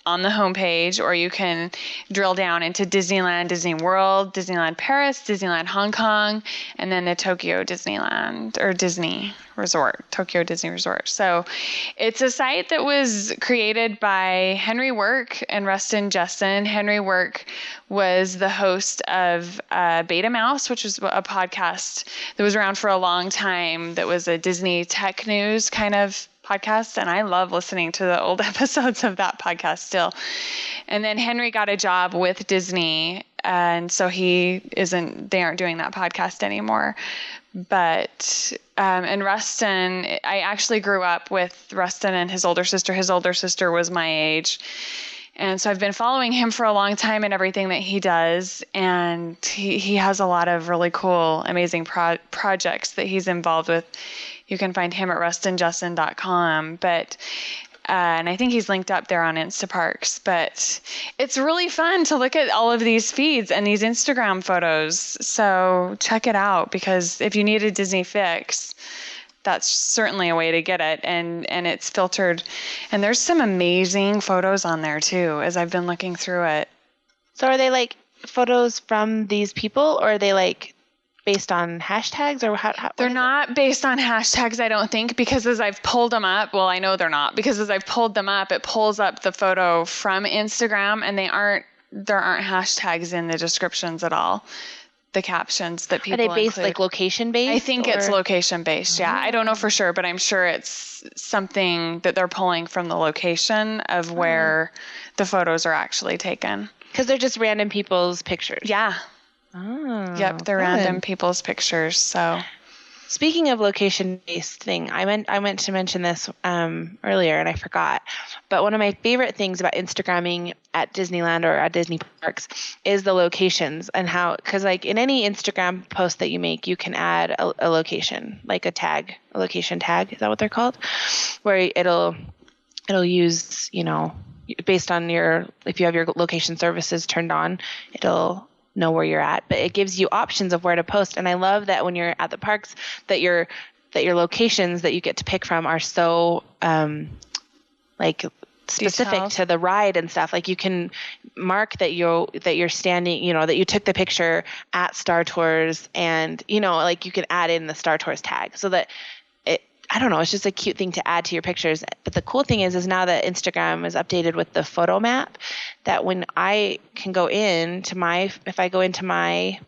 on the homepage, or you can drill down into Disneyland, Disney World, Disneyland Paris, Disneyland Hong Kong, and then the Tokyo Disneyland or Disney Resort, Tokyo Disney Resort. So it's a site that was created by Henry Work and Rustin Justin. Henry Work was the host of Beta Mouse, which was a podcast that was around for a long time that was a Disney tech news kind of podcast, and I love listening to the old episodes of that podcast still. And then Henry got a job with Disney, and so they aren't doing that podcast anymore. But, and Rustin, I actually grew up with Rustin and his older sister. His older sister was my age. And so I've been following him for a long time and everything that he does. And he has a lot of really cool, amazing projects that he's involved with. You can find him at rustinjustin.com. But, and I think he's linked up there on Instaparks. But it's really fun to look at all of these feeds and these Instagram photos. So check it out, because if you need a Disney fix, that's certainly a way to get it. And it's filtered. And there's some amazing photos on there too, as I've been looking through it. So are they like photos from these people, or are they like based on hashtags, or how they're not based on hashtags, I don't think, because as I've pulled them up, well, I know they're not, because as I've pulled them up, it pulls up the photo from Instagram, and there aren't hashtags in the descriptions at all. The captions that people are they based include. like location based? I think it's location based. Yeah, I don't know for sure, but I'm sure it's something that they're pulling from the location of where the photos are actually taken. Because they're just random people's pictures. Yeah. Oh, Yep, they're random people's pictures. So, speaking of location-based thing, I meant to mention this earlier and I forgot. But one of my favorite things about Instagramming at Disneyland or at Disney parks is the locations, and how, because like in any Instagram post that you make, you can add a location, like a location tag. Is that what they're called? Where it'll use, based on if you have your location services turned on, it'll know where you're at, but it gives you options of where to post. And I love that when you're at the parks, that your locations that you get to pick from are so like specific detailed to the ride and stuff. Like you can mark that you're standing, that you took the picture at Star Tours, and like you can add in the Star Tours tag, so that I don't know, it's just a cute thing to add to your pictures. But the cool thing is now that Instagram is updated with the photo map, that when I can go if I go into my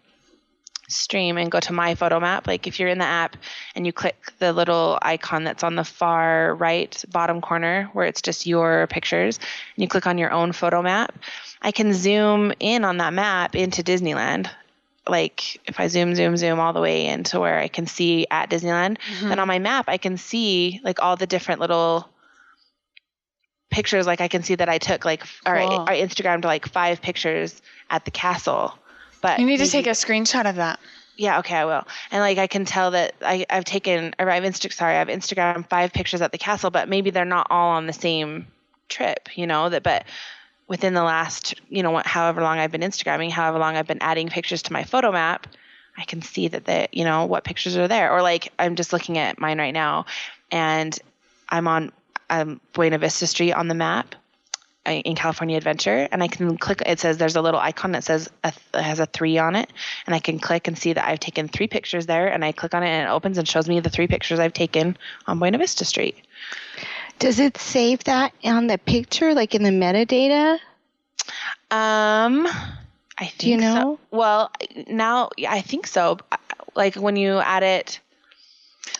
stream and go to my photo map, like if you're in the app and you click the little icon that's on the far right bottom corner where it's just your pictures, and you click on your own photo map, I can zoom in on that map into Disneyland. Like if I zoom all the way into where I can see at Disneyland, then on my map I can see like all the different little pictures. Like I can see that I took I Instagrammed like 5 pictures at the castle. But you need to take a screenshot of that. Yeah, okay, I will. And like I can tell that I've Instagrammed 5 pictures at the castle, but maybe they're not all on the same trip, but within the last, however long I've been Instagramming, however long I've been adding pictures to my photo map, I can see that what pictures are there. Or like I'm just looking at mine right now, and I'm on Buena Vista Street on the map in California Adventure, and I can click. It says there's a little icon that says it has a 3 on it, and I can click and see that I've taken 3 pictures there, and I click on it and it opens and shows me the 3 pictures I've taken on Buena Vista Street. Does it save that on the picture, like in the metadata? I think Do you know? so. Well, now I think so. Like when you add it.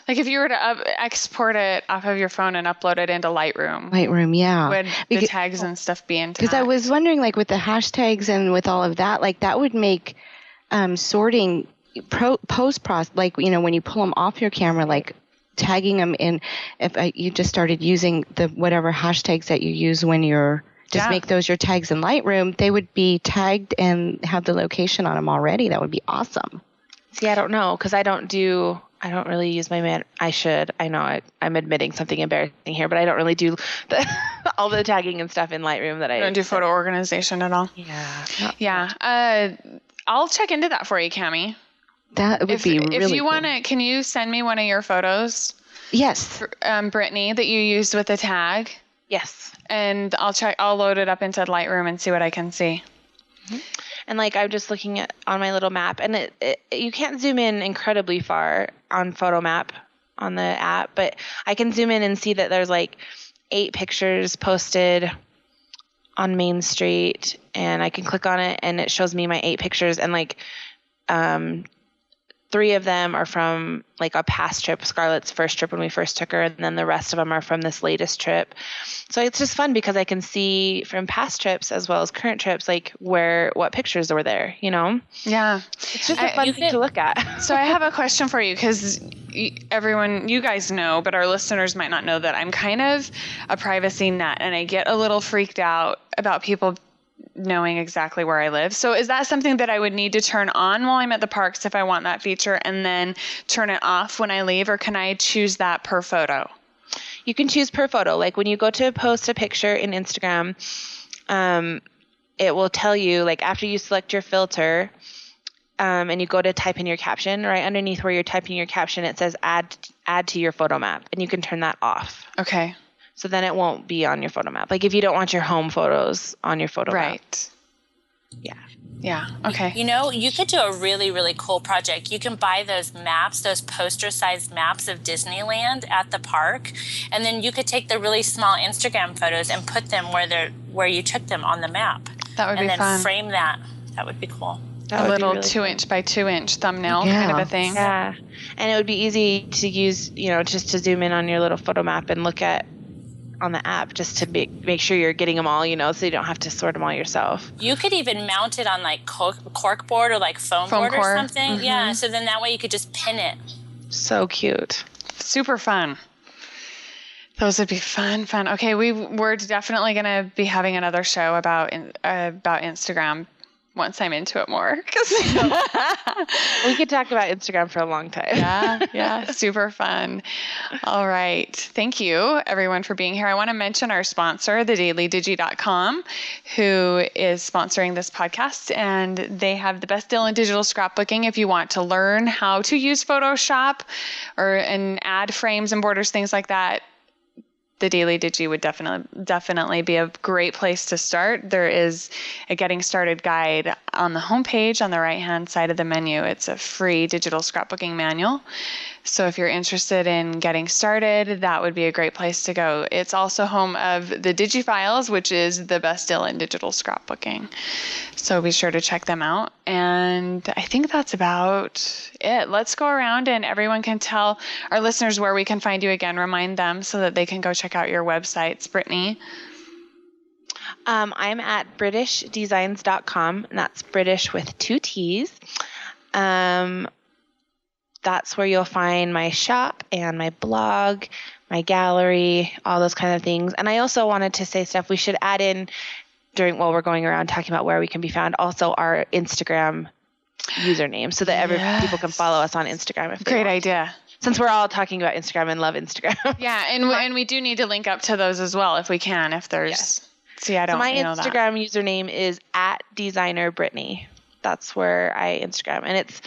Like if you were to export it off of your phone and upload it into Lightroom. Lightroom, yeah. Would the tags and stuff be intact? Because I was wondering, like with the hashtags and with all of that, like that would make sorting post-process, like, when you pull them off your camera, like tagging them in, if you just started using the whatever hashtags that you use when you're make those your tags in Lightroom, they would be tagged and have the location on them already. That would be awesome. See, I don't know, because I don't really use my I should. I know I'm admitting something embarrassing here, but I don't really do all the tagging and stuff in Lightroom that I don't do photo organization at all. Yeah. Yeah. I'll check into that for you, Cami. That would be really If you cool. want to, can you send me one of your photos? Yes. Brittney, that you used with the tag? Yes. And I'll load it up into Lightroom and see what I can see. Mm-hmm. And like I'm just looking on my little map, and it you can't zoom in incredibly far on Photo Map on the app, but I can zoom in and see that there's like 8 pictures posted on Main Street, and I can click on it and it shows me my 8 pictures, and like 3 of them are from like a past trip, Scarlett's first trip when we first took her, and then the rest of them are from this latest trip. So it's just fun because I can see from past trips as well as current trips, like what pictures were there, you know? Yeah. It's just a fun thing to look at. So I have a question for you, because you guys know, but our listeners might not know that I'm kind of a privacy nut, and I get a little freaked out about people knowing exactly where I live. So is that something that I would need to turn on while I'm at the parks if I want that feature, and then turn it off when I leave, or can I choose that per photo? You can choose per photo. Like when you go to post a picture in Instagram, it will tell you, like after you select your filter, and you go to type in your caption, right underneath where you're typing your caption, it says add to your photo map, and you can turn that off. Okay. So then it won't be on your photo map. Like if you don't want your home photos on your photo map. Right. Yeah. Yeah. Okay. You know, you could do a really, really cool project. You can buy those maps, those poster-sized maps of Disneyland at the park, and then you could take the really small Instagram photos and put them where you took them on the map. That would be fun. And then frame that. That would be cool. A little really 2-inch by 2-inch thumbnail kind of a thing. Yeah. And it would be easy to use, you know, just to zoom in on your little photo map and look at on the app, just to make sure you're getting them all, you know, so you don't have to sort them all yourself. You could even mount it on like cork board or like foam board or something. Mm-hmm. Yeah, so then that way you could just pin it. So cute. Super fun. Those would be fun. Okay, we're definitely going to be having another show about Instagram once I'm into it more. We could talk about Instagram for a long time. Yeah, super fun. All right. Thank you, everyone, for being here. I want to mention our sponsor, thedailydigi.com, who is sponsoring this podcast, and they have the best deal in digital scrapbooking. If you want to learn how to use Photoshop and add frames and borders, things like that, the Daily Digi would definitely be a great place to start. There is a getting started guide on the homepage on the right-hand side of the menu. It's a free digital scrapbooking manual. So if you're interested in getting started, that would be a great place to go. It's also home of the DigiFiles, which is the best deal in digital scrapbooking. So be sure to check them out. And I think that's about it. Let's go around and everyone can tell our listeners where we can find you again. Remind them so that they can go check out your websites. Brittney? I'm at BritishDesigns.com, and that's British with 2 T's. That's where you'll find my shop and my blog, my gallery, all those kind of things. And I also wanted to say, Steph, we should add in while we're going around talking about where we can be found, also our Instagram username, so that people can follow us on Instagram if they want. Great idea. Since we're all talking about Instagram and love Instagram. Yeah, and we do need to link up to those as well if we can, if there's... Yes. See, I don't know that. So my Instagram username is @designerbrittney. That's where I Instagram. And it's...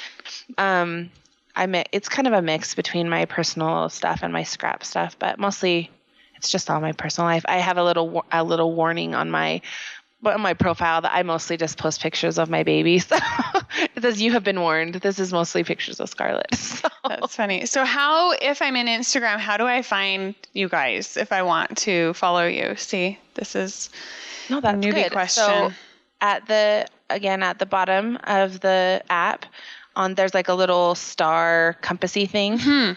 it's kind of a mix between my personal stuff and my scrap stuff, but mostly it's just all my personal life. I have a little warning on my profile that I mostly just post pictures of my baby. So it says, "You have been warned. This is mostly pictures of Scarlett." So. That's funny. So if I'm in Instagram, how do I find you guys if I want to follow you? See, this is a newbie question. So at the bottom of the app, there's like a little star compassy thing. Mm-hmm.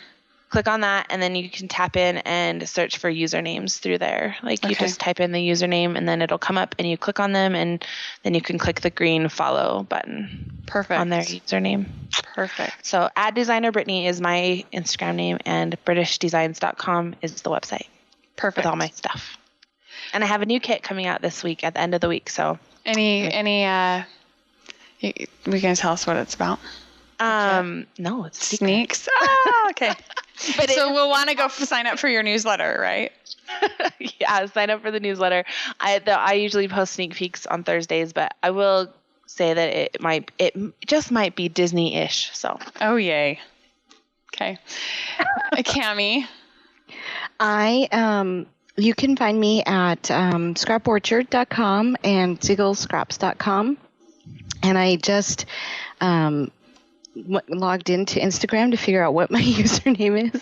Click on that, and then you can tap in and search for usernames through there. You just type in the username, and then it'll come up, and you click on them, and then you can click the green follow button. Perfect. On their username. Perfect. So @designerbrittney is my Instagram name, and BritishDesigns.com is the website. Perfect. With all my stuff. And I have a new kit coming out this week at the end of the week. So we can tell us what it's about. No, it's sneaks. Okay. But we'll want to go sign up for your newsletter, right? Yeah, sign up for the newsletter. I usually post sneak peeks on Thursdays, but I will say that it just might be Disney-ish. So. Oh yay. Okay. Cami. You can find me at scraporchard.com and zigglescraps.com, and I just logged into Instagram to figure out what my username is,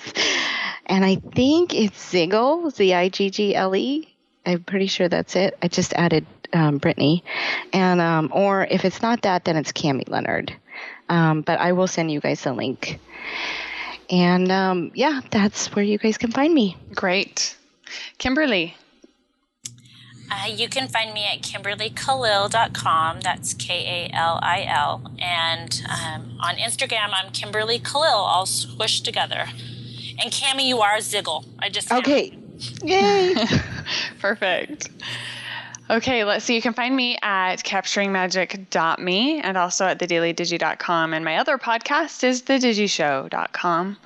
and I think it's Ziggle, Ziggle. I'm pretty sure that's it. I just added Brittney, and or if it's not that, then it's Cami Leonard. but I will send you guys the link. And that's where you guys can find me. Great. Kimberly. You can find me at KimberlyKalil.com. That's Kalil. And on Instagram, I'm Kimberly Kalil, all squished together. And Cammie, you are a ziggle. I just Okay. Yay. Perfect. Okay, let's see. You can find me at capturingmagic.me and also at thedailydigi.com. And my other podcast is thedigishow.com.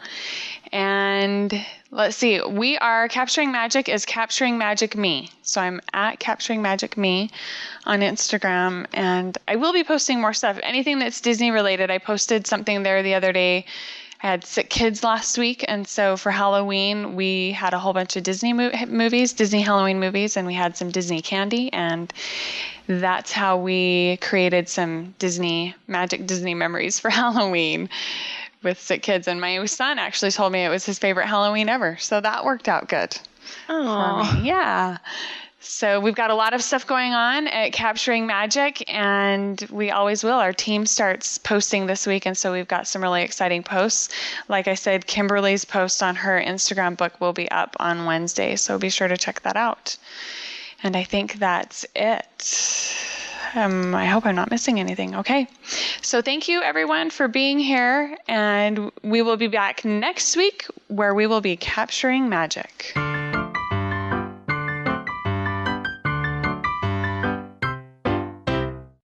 And let's see. We are Capturing Magic is Capturing Magic Me. So I'm at Capturing Magic Me on Instagram. And I will be posting more stuff. Anything that's Disney related. I posted something there the other day. I had sick kids last week, and so for Halloween, we had a whole bunch of Disney movies, Disney Halloween movies, and we had some Disney candy, and that's how we created some magic Disney memories for Halloween with sick kids. And my son actually told me it was his favorite Halloween ever, so that worked out good for me. Yeah. So we've got a lot of stuff going on at Capturing Magic, and we always will. Our team starts posting this week, and so we've got some really exciting posts. Like I said, Kimberly's post on her Instagram book will be up on Wednesday, so be sure to check that out. And I think that's it. I hope I'm not missing anything. Okay. So thank you, everyone, for being here, and we will be back next week where we will be capturing magic.